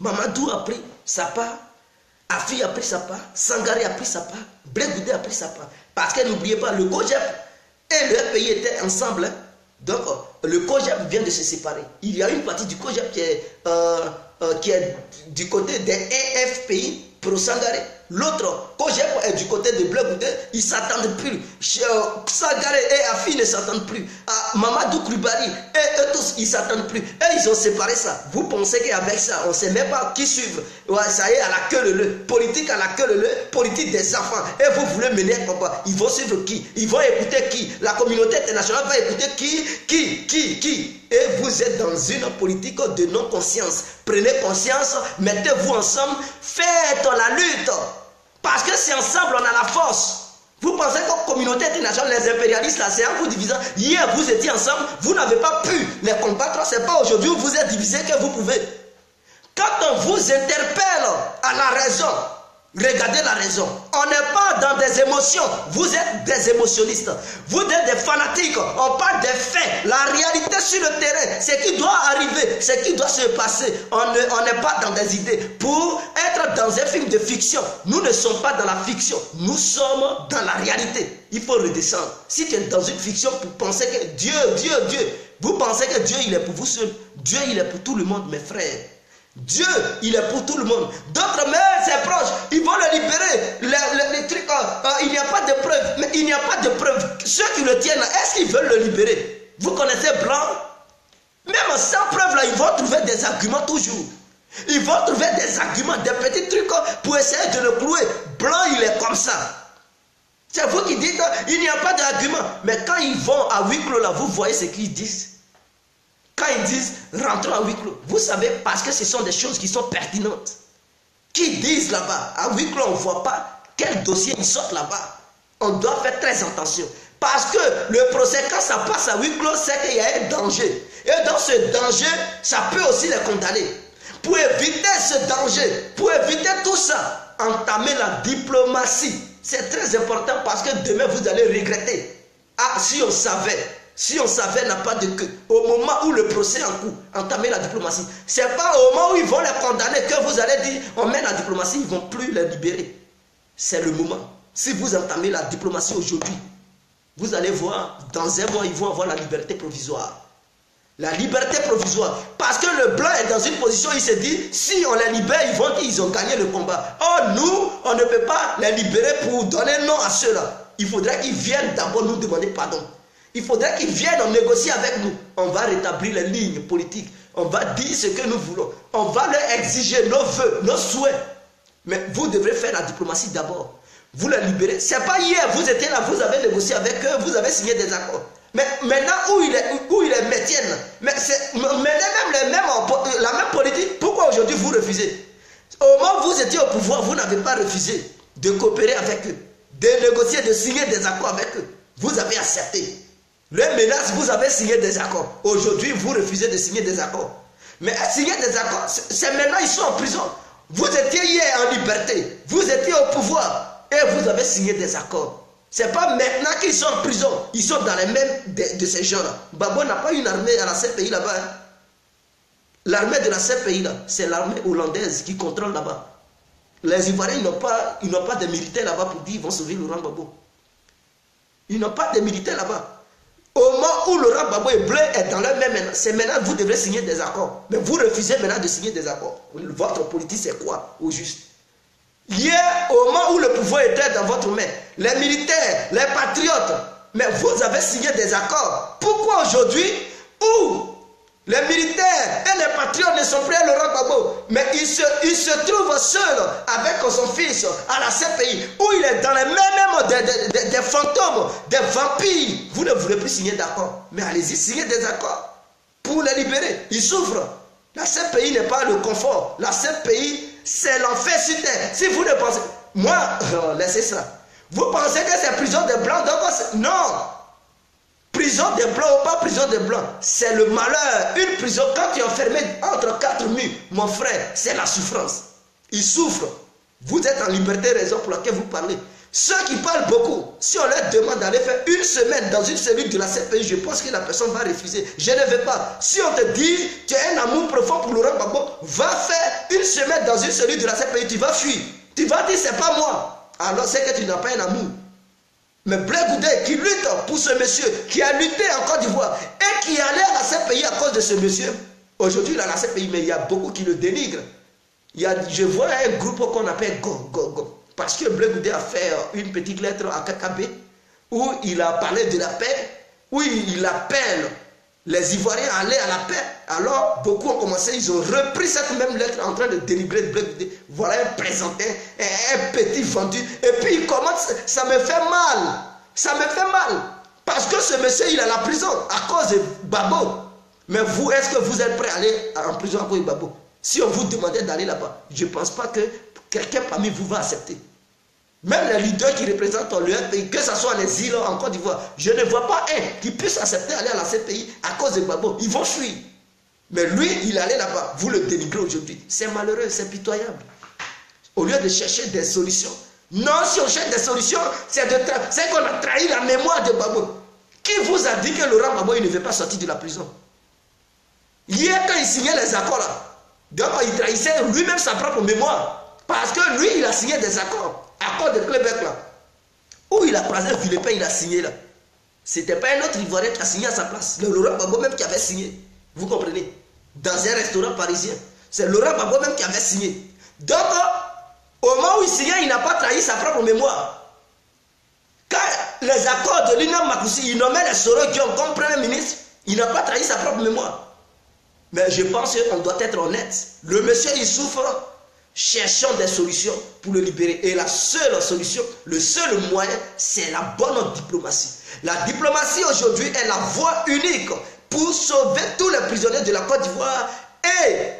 S1: Mamadou a pris sa part. Afi a pris sa part. Sangaré a pris sa part. Blé Goudé a pris sa part. Parce que n'oubliez pas, le COJEP et le pays étaient ensemble. Donc, le COJEP vient de se séparer. Il y a une partie du COJEP qui est du côté des EFPI pro-Sangaré. L'autre, COJEP est du côté de Blé Goudé. Ils ne s'attendent plus. Sangaré et Afi ne s'attendent plus. Mamadou Koulibaly et eux tous, ils ne s'attendent plus. Et ils ont séparé ça. Vous pensez qu'avec ça, on ne sait même pas qui suivre. Ouais, ça y est, à la queue leu. Politique à la queue leu. Politique des enfants. Et vous voulez mener un combat. Ils vont suivre qui? Ils vont écouter qui? La communauté internationale va écouter qui? Et vous êtes dans une politique de non-conscience. Prenez conscience, mettez-vous ensemble, faites la lutte. Parce que c'est ensemble, on a la force. Vous pensez que la communauté internationale, les impérialistes, là, c'est en vous divisant. Hier, vous étiez ensemble, vous n'avez pas pu les combattre. Ce n'est pas aujourd'hui où vous êtes divisés que vous pouvez. Quand on vous interpelle à la raison, regardez la raison. On n'est pas dans des émotions. Vous êtes des émotionnistes. Vous êtes des fanatiques. On parle des faits. La réalité sur le terrain. Ce qui doit arriver. Ce qui doit se passer. On n'est pas dans des idées. Pour être dans un film de fiction, nous ne sommes pas dans la fiction. Nous sommes dans la réalité. Il faut redescendre. Si tu es dans une fiction pour penser que Dieu, vous pensez que Dieu, il est pour vous seul. Dieu, il est pour tout le monde, mes frères. Dieu, il est pour tout le monde. D'autres, mais ses proches, ils vont le libérer. Les trucs, il n'y a pas de preuves. Mais il n'y a pas de preuves. Ceux qui le tiennent, est-ce qu'ils veulent le libérer? Vous connaissez Blanc? Même sans preuve, là, ils vont trouver des arguments toujours. Ils vont trouver des arguments, des petits trucs pour essayer de le clouer. Blanc, il est comme ça. C'est vous qui dites, il n'y a pas d'argument. Mais quand ils vont à huis clos, là, vous voyez ce qu'ils disent. Quand ils disent rentrons à huis clos, vous savez, parce que ce sont des choses qui sont pertinentes. Qui disent là-bas, à huis clos, on ne voit pas quel dossier ils sortent là-bas. On doit faire très attention. Parce que le procès, quand ça passe à huis clos, c'est qu'il y a un danger. Et dans ce danger, ça peut aussi les condamner. Pour éviter ce danger, pour éviter tout ça, entamer la diplomatie. C'est très important parce que demain, vous allez regretter. Ah, si on savait. Si on savait n'a pas de queue, au moment où le procès est en cours, entamer la diplomatie. Ce n'est pas au moment où ils vont les condamner que vous allez dire on met la diplomatie, ils ne vont plus les libérer. C'est le moment. Si vous entamez la diplomatie aujourd'hui, vous allez voir, dans un mois, ils vont avoir la liberté provisoire. La liberté provisoire. Parce que le blanc est dans une position, il se dit, si on les libère, ils vont dire qu'ils ont gagné le combat. Or, nous, on ne peut pas les libérer pour donner nom à ceux-là. Il faudrait qu'ils viennent d'abord nous demander pardon. Il faudrait qu'ils viennent négocier avec nous. On va rétablir les lignes politiques. On va dire ce que nous voulons. On va leur exiger nos vœux, nos souhaits. Mais vous devrez faire la diplomatie d'abord. Vous les libérez. Ce n'est pas hier, vous étiez là, vous avez négocié avec eux, vous avez signé des accords. Mais maintenant, où ils les maintiennent, mais même la même politique, pourquoi aujourd'hui vous refusez? Au moment où vous étiez au pouvoir, vous n'avez pas refusé de coopérer avec eux, de négocier, de signer des accords avec eux. Vous avez accepté. Les menaces, vous avez signé des accords. Aujourd'hui, vous refusez de signer des accords. Mais signer des accords, c'est maintenant ils sont en prison. Vous étiez hier en liberté, vous étiez au pouvoir et vous avez signé des accords. Ce n'est pas maintenant qu'ils sont en prison, ils sont dans les mêmes de ces gens-là. Gbagbo n'a pas une armée à la CPI là-bas. Hein. L'armée de la CPI là, c'est l'armée hollandaise qui contrôle là-bas. Les Ivoiriens ils n'ont pas de militaires là-bas pour dire qu'ils vont sauver Laurent Gbagbo. Ils n'ont pas de militaires là-bas. Au moment où Laurent Gbagbo et Bleu est dans le même, c'est maintenant que vous devrez signer des accords. Mais vous refusez maintenant de signer des accords. Votre politique c'est quoi au juste? Hier, au moment où le pouvoir était dans votre main, les militaires, les patriotes, mais vous avez signé des accords. Pourquoi aujourd'hui, où les militaires et les patriotes ne sont plus à Laurent Gbagbo, mais il se trouve seul avec son fils à la CPI, où il est dans les mêmes des fantômes, des vampires. Vous ne voulez plus signer d'accord, mais allez-y, signez des accords pour les libérer. Ils souffrent. La CPI n'est pas le confort. La CPI, c'est l'enfer sur terre. Si vous ne pensez... Moi, laissez ça. Vous pensez que c'est prison des blancs? Non. Prison des blancs ou pas prison des blancs, c'est le malheur. Une prison, quand tu es enfermé entre quatre murs, mon frère, c'est la souffrance. Ils souffrent. Vous êtes en liberté, raison pour laquelle vous parlez. Ceux qui parlent beaucoup, si on leur demande d'aller faire une semaine dans une cellule de la CPI, je pense que la personne va refuser. Je ne vais pas. Si on te dit, tu as un amour profond pour Laurent Gbagbo, va faire une semaine dans une cellule de la CPI, tu vas fuir. Tu vas dire, c'est pas moi. Alors c'est que tu n'as pas un amour. Mais Blé Goudé qui lutte pour ce monsieur, qui a lutté en Côte d'Ivoire et qui allait à la CPI à cause de ce monsieur, aujourd'hui il est à la CPI, mais il y a beaucoup qui le dénigrent. Je vois un groupe qu'on appelle Go. Parce que Blé Goudé a fait une petite lettre à KKB où il a parlé de la paix, où il appelle les Ivoiriens à aller à la paix. Alors beaucoup ont commencé, ils ont repris cette même lettre en train de délivrer Blé Goudé. Voilà un présenté, un petit vendu. Et puis il commence, ça me fait mal. Ça me fait mal. Parce que ce monsieur, il est à la prison à cause de Gbagbo. Mais vous, est-ce que vous êtes prêt à aller en prison à cause de Gbagbo? Si on vous demandait d'aller là-bas, je ne pense pas que quelqu'un parmi vous va accepter. Même les leaders qui représentent leur pays, que ce soit en exil en Côte d'Ivoire, je ne vois pas un qui puisse accepter d'aller à la CPI à cause de Gbagbo. Ils vont fuir. Mais lui, il allait là-bas. Vous le dénigrez aujourd'hui. C'est malheureux, c'est pitoyable. Au lieu de chercher des solutions. Non, si on cherche des solutions, c'est qu'on a trahi la mémoire de Gbagbo. Qui vous a dit que Laurent Gbagbo il ne veut pas sortir de la prison? Hier, quand il signait les accords là, donc il trahissait lui-même sa propre mémoire. Parce que lui, il a signé des accords. Accord de Québec là. Où il a croisé Philippin, il a signé là. C'était pas un autre Ivoirien qui a signé à sa place. Le Laurent Gbagbo même qui avait signé. Vous comprenez? Dans un restaurant parisien. C'est Laurent Gbagbo même qui avait signé. Donc, au moment où il signait, il n'a pas trahi sa propre mémoire. Quand les accords de l'Union Makoussi, il nommait les Soro Guillaume comme Premier ministre, il n'a pas trahi sa propre mémoire. Mais je pense qu'on doit être honnête. Le monsieur, il souffre. Cherchons des solutions pour le libérer. Et la seule solution, le seul moyen, c'est la bonne diplomatie. La diplomatie aujourd'hui est la voie unique pour sauver tous les prisonniers de la Côte d'Ivoire et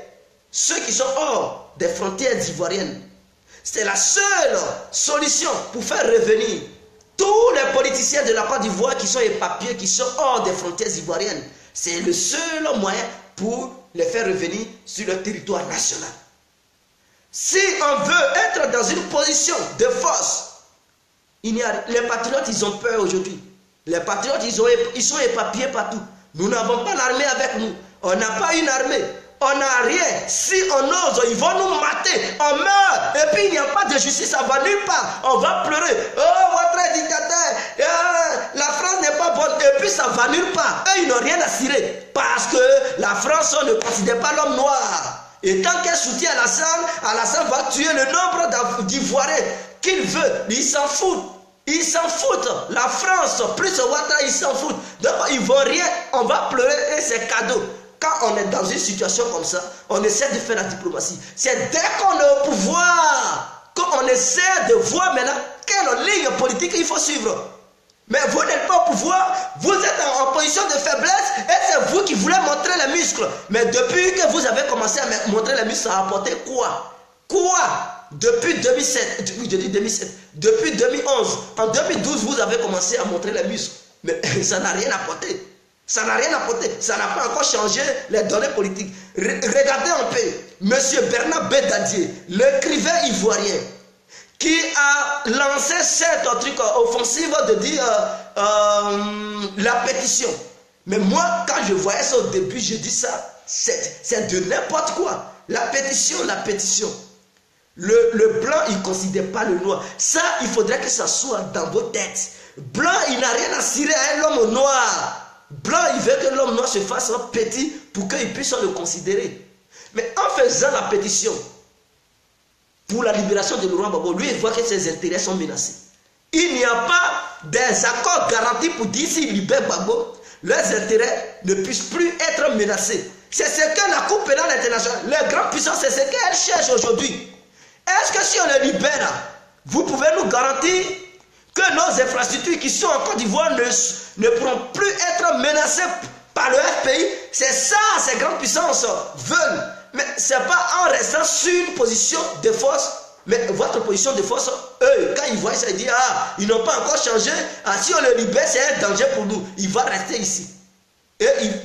S1: ceux qui sont hors des frontières ivoiriennes. C'est la seule solution pour faire revenir tous les politiciens de la Côte d'Ivoire qui sont éparpillés, qui sont hors des frontières ivoiriennes. C'est le seul moyen pour les faire revenir sur le territoire national. Si on veut être dans une position de force, les patriotes, ils ont peur aujourd'hui. Les patriotes, ils sont éparpillés partout. Nous n'avons pas l'armée avec nous. On n'a pas une armée. On n'a rien. Si on ose, ils vont nous mater. On meurt. Et puis il n'y a pas de justice. Ça va nulle part. On va pleurer. Oh, votre dictateur. La France n'est pas bonne. Et puis ça va nulle part. Eux, ils n'ont rien à cirer. Parce que la France, on ne considère pas l'homme noir. Et tant qu'elle soutient Alassane va tuer le nombre d'Ivoiriens qu'il veut. Ils s'en foutent. Ils s'en foutent. La France, plus Ouattara, ils s'en foutent. Donc, ils ne vont rien. On va pleurer et c'est cadeau. Quand on est dans une situation comme ça, on essaie de faire la diplomatie. C'est dès qu'on est au pouvoir qu'on essaie de voir maintenant quelle ligne politique il faut suivre. Mais vous n'êtes pas au pouvoir, vous êtes en position de faiblesse et c'est vous qui voulez montrer les muscles. Mais depuis que vous avez commencé à montrer les muscles, ça a apporté quoi? Quoi? Depuis 2007, depuis 2011, en 2012, vous avez commencé à montrer les muscles. Mais ça n'a rien apporté. Ça n'a rien apporté. Ça n'a pas encore changé les données politiques. Regardez un peu. M. Bernard Bédadier, l'écrivain ivoirien, qui a lancé cette truc offensive de dire la pétition. Mais moi, quand je voyais ça au début, je dis ça, c'est de n'importe quoi. La pétition. Le blanc, il ne considère pas le noir. Ça, il faudrait que ça soit dans vos têtes. Blanc, il n'a rien à cirer à un homme noir. Blanc, il veut que l'homme noir se fasse petit pour qu'il puisse le considérer. Mais en faisant la pétition pour la libération de Laurent Gbagbo, lui, il voit que ses intérêts sont menacés. Il n'y a pas des accords garantis pour dire s'il libère Gbagbo, leurs intérêts ne puissent plus être menacés. C'est ce que la Cour pénale internationale, les grandes puissances, c'est ce qu'elles cherchent aujourd'hui. Est-ce que si on le libère, vous pouvez nous garantir que nos infrastructures qui sont en Côte d'Ivoire ne pourront plus être menacées par le FPI? C'est ça, ces grandes puissances veulent. Mais ce n'est pas en restant sur une position de force. Mais votre position de force, eux, quand ils voient ça, ils disent, ah, ils n'ont pas encore changé. Ah, si on le libère, c'est un danger pour nous. Il va rester ici.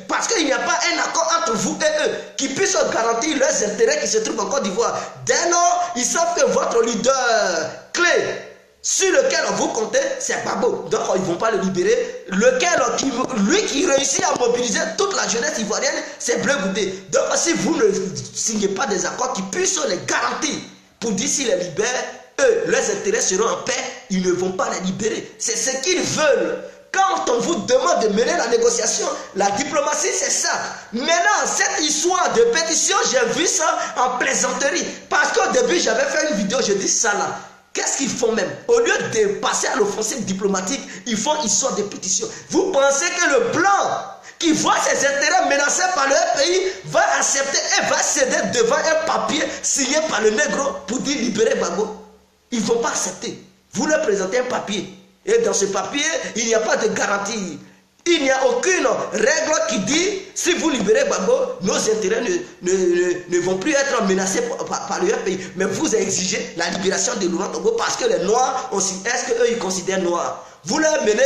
S1: Parce qu'il n'y a pas un accord entre vous et eux qui puisse garantir leurs intérêts qui se trouvent en Côte d'Ivoire. Dès lors, ils savent que votre leader clé sur lequel vous comptez, c'est Gbagbo. Donc, ils ne vont pas le libérer. Lui qui réussit à mobiliser toute la jeunesse ivoirienne, c'est Bleu Goudé. Donc, si vous ne signez pas des accords qui puissent les garantir pour dire s'ils les libèrent, eux, leurs intérêts seront en paix, ils ne vont pas les libérer. C'est ce qu'ils veulent. Quand on vous demande de mener la négociation, la diplomatie, c'est ça. Maintenant, cette histoire de pétition, j'ai vu ça en plaisanterie. Parce qu'au début, j'avais fait une vidéo, je dis ça là. Qu'est-ce qu'ils font même? Au lieu de passer à l'offensive diplomatique, ils font histoire de pétition. Vous pensez que le blanc qui voit ses intérêts menacés par le pays va accepter et va céder devant un papier signé par le négro pour dire libérer Gbagbo? Ils ne vont pas accepter. Vous leur présentez un papier. Et dans ce papier, il n'y a pas de garantie. Il n'y a aucune règle qui dit, si vous libérez Gbagbo, nos intérêts ne vont plus être menacés par le pays. Mais vous exigez la libération de Laurent Gbagbo parce que les Noirs, est-ce qu'eux, ils considèrent Noirs? Vous leur menez,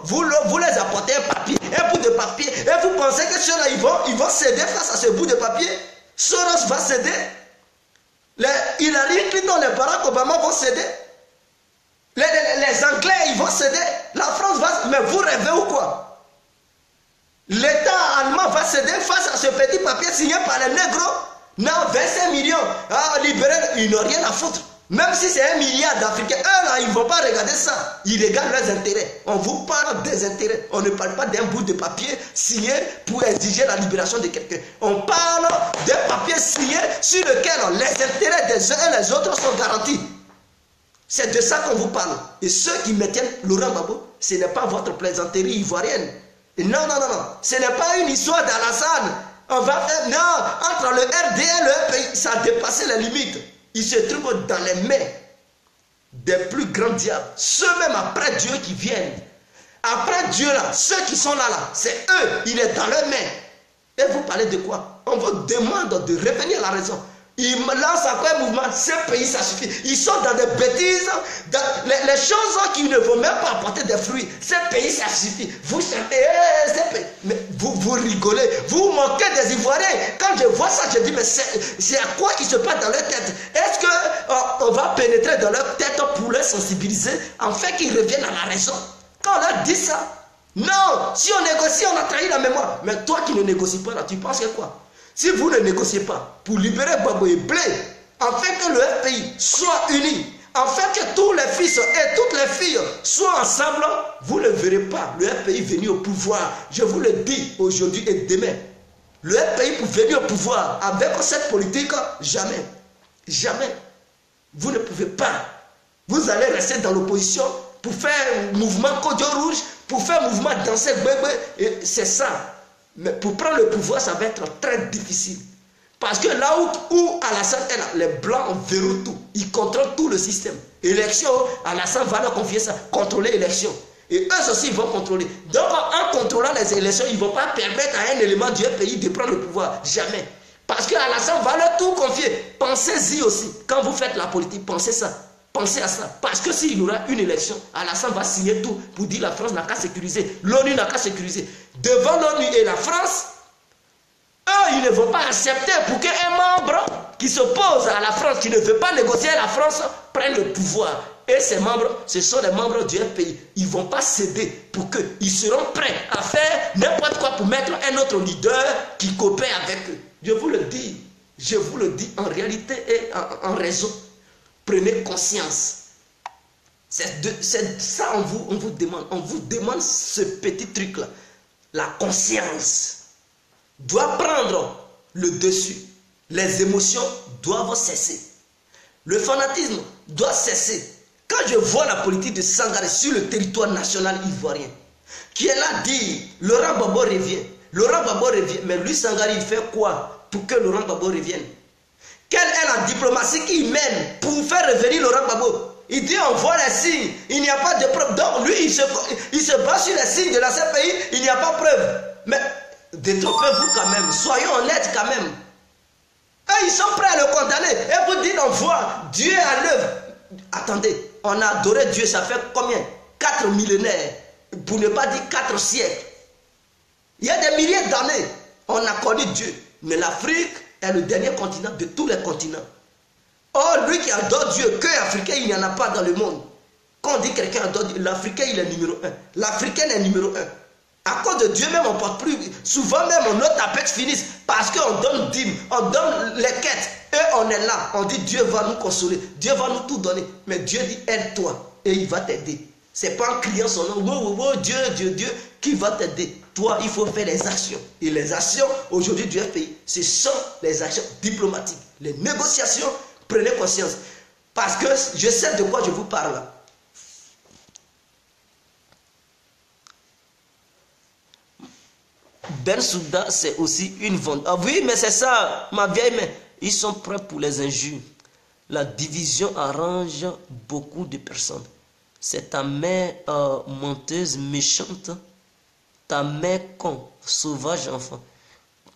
S1: vous les apportez un papier, un bout de papier, et vous pensez que ceux-là, ils vont céder face à ce bout de papier? Soros va céder? Hillary Clinton, les Barack Obama vont céder? Les Anglais, ils vont céder? La France va... Mais vous rêvez ou quoi? L'État allemand va céder face à ce petit papier signé par les négros? Non, 25 millions. Ah, libérer, ils n'ont rien à foutre. Même si c'est 1 milliard d'Africains, eux là, ils ne vont pas regarder ça. Ils regardent leurs intérêts. On vous parle des intérêts. On ne parle pas d'un bout de papier signé pour exiger la libération de quelqu'un. On parle d'un papier signé sur lequel les intérêts des uns et des autres sont garantis. C'est de ça qu'on vous parle. Et ceux qui maintiennent Laurent Gbagbo, ce n'est pas votre plaisanterie ivoirienne. Et non. Ce n'est pas une histoire d'Alassane. On va faire... Non, entre le RD et le pays, ça a dépassé les limites. Ils se trouvent dans les mains des plus grands diables. Ceux même après Dieu qui viennent. Après Dieu là, ceux qui sont là, c'est eux. Il est dans leurs mains. Et vous parlez de quoi? On vous demande de revenir à la raison. Ils lancent encore un mouvement. Ce pays, ça suffit. Ils sont dans des bêtises, dans les choses qui ne vont même pas apporter des fruits. Ce pays, ça suffit. Vous chantez, mais vous rigolez. Vous moquez des Ivoiriens. Quand je vois ça, je dis, mais c'est à quoi qui se passe dans leur tête? Est-ce qu'on va pénétrer dans leur tête pour les sensibiliser, en fait qu'ils reviennent à la raison? Quand on leur dit ça, non, si on négocie, on a trahi la mémoire. Mais toi qui ne négocies pas, là, tu penses que quoi? Si vous ne négociez pas pour libérer Gbagbo et Blé, afin que le FPI soit uni, afin que tous les fils et toutes les filles soient ensemble, vous ne verrez pas le FPI venir au pouvoir. Je vous le dis aujourd'hui et demain. Le FPI pour venir au pouvoir avec cette politique, jamais. Jamais. Vous ne pouvez pas. Vous allez rester dans l'opposition pour faire un mouvement Kodjo Rouge, pour faire un mouvement danser Gbagbo, et c'est ça. Mais pour prendre le pouvoir, ça va être très difficile. Parce que là où Alassane est là, les Blancs verrouillent tout. Ils contrôlent tout le système. Élection, Alassane va leur confier ça, contrôler l'élection. Et eux aussi, ils vont contrôler. Donc, en contrôlant les élections, ils ne vont pas permettre à un élément du pays de prendre le pouvoir. Jamais. Parce que Alassane va leur tout confier. Pensez-y aussi. Quand vous faites la politique, pensez ça. penser à ça. Parce que s'il y aura une élection, Alassane va signer tout pour dire la France n'a qu'à sécuriser. L'ONU n'a qu'à sécuriser. Devant l'ONU et la France, eux, ils ne vont pas accepter pour qu'un membre qui s'oppose à la France, qui ne veut pas négocier à la France, prenne le pouvoir. Et ces membres, ce sont les membres du FPI. Ils ne vont pas céder pour qu'ils seront prêts à faire n'importe quoi pour mettre un autre leader qui coopère avec eux. Je vous le dis en réalité et en raison. Prenez conscience. C'est ça on vous demande ce petit truc-là. La conscience doit prendre le dessus. Les émotions doivent cesser. Le fanatisme doit cesser. Quand je vois la politique de Sangaré sur le territoire national ivoirien, qui est là dit, Laurent Gbagbo revient. Laurent Gbagbo revient. Mais lui, Sangaré, il fait quoi pour que Laurent Gbagbo revienne? Quelle est la diplomatie qu'il mène pour faire revenir Laurent Gbagbo? Il dit on voit les signes, il n'y a pas de preuve. Donc lui, il se base sur les signes de la CPI, il n'y a pas de preuve. Mais détrompez-vous quand même, soyons honnêtes quand même. Et ils sont prêts à le condamner. Et vous dites on voit Dieu à l'œuvre. Attendez, on a adoré Dieu, ça fait combien? 4 millénaires, pour ne pas dire 4 siècles. Il y a des milliers d'années, on a connu Dieu. Mais l'Afrique est le dernier continent de tous les continents. Or, lui qui adore Dieu, que africain, il n'y en a pas dans le monde. Quand on dit quelqu'un adore Dieu, l'Africain, il est numéro 1. L'Africain est numéro 1. À cause de Dieu même, on ne porte plus. Souvent même, nos tapettes finissent parce qu'on donne dîme, on donne les quêtes. Et on est là, on dit Dieu va nous consoler, Dieu va nous tout donner. Mais Dieu dit aide-toi et il va t'aider. Ce n'est pas en criant son nom, oh, Dieu, Dieu, Dieu, qui va t'aider. Toi, il faut faire les actions. Et les actions, aujourd'hui, du FPI, ce sont les actions diplomatiques. Les négociations, prenez conscience. Parce que je sais de quoi je vous parle. Bensouda, c'est aussi une vente. Ah oui, mais c'est ça, ma vieille mère. Ils sont prêts pour les injures. La division arrange beaucoup de personnes. C'est ta mère menteuse, méchante. Ta mère con, sauvage enfant.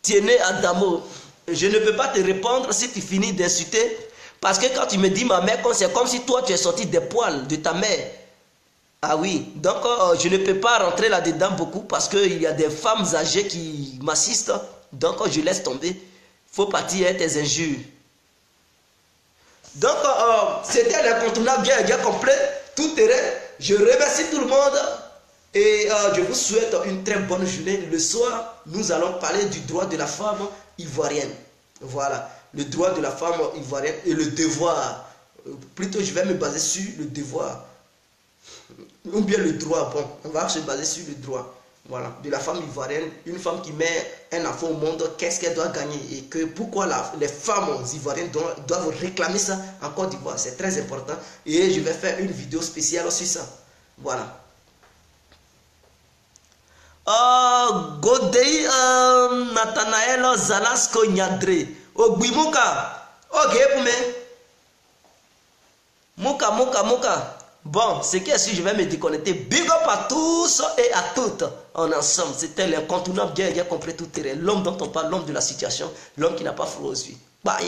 S1: Tienez Adamo, je ne peux pas te répondre si tu finis d'insulter. Parce que quand tu me dis ma mère con, c'est comme si toi tu es sorti des poils de ta mère. Ah oui, donc je ne peux pas rentrer là-dedans beaucoup parce qu'il y a des femmes âgées qui m'assistent. Donc je laisse tomber. Il faut partir à tes injures. Donc c'était l'incontournable bien complet, tout terrain. Je remercie tout le monde et je vous souhaite une très bonne journée. Le soir, nous allons parler du droit de la femme ivoirienne. Voilà, le droit de la femme ivoirienne et le devoir. Plutôt, je vais me baser sur le devoir. Ou bien le droit, bon, on va se baser sur le droit, voilà, de la femme ivoirienne, une femme qui met un enfant au monde, qu'est-ce qu'elle doit gagner et que pourquoi les femmes ivoiriennes doivent réclamer ça en Côte d'Ivoire, c'est très important et je vais faire une vidéo spéciale sur ça, voilà. Godei Nathanael Zalasko Nyadre, Ogbimuka, Ogepoume, Muka. Bon, c'est que si je vais me déconnecter, big up à tous et à toutes en ensemble. C'était l'incontournable, bien compris tout terrain. L'homme dont on parle, l'homme de la situation, l'homme qui n'a pas froid aux yeux. Bye.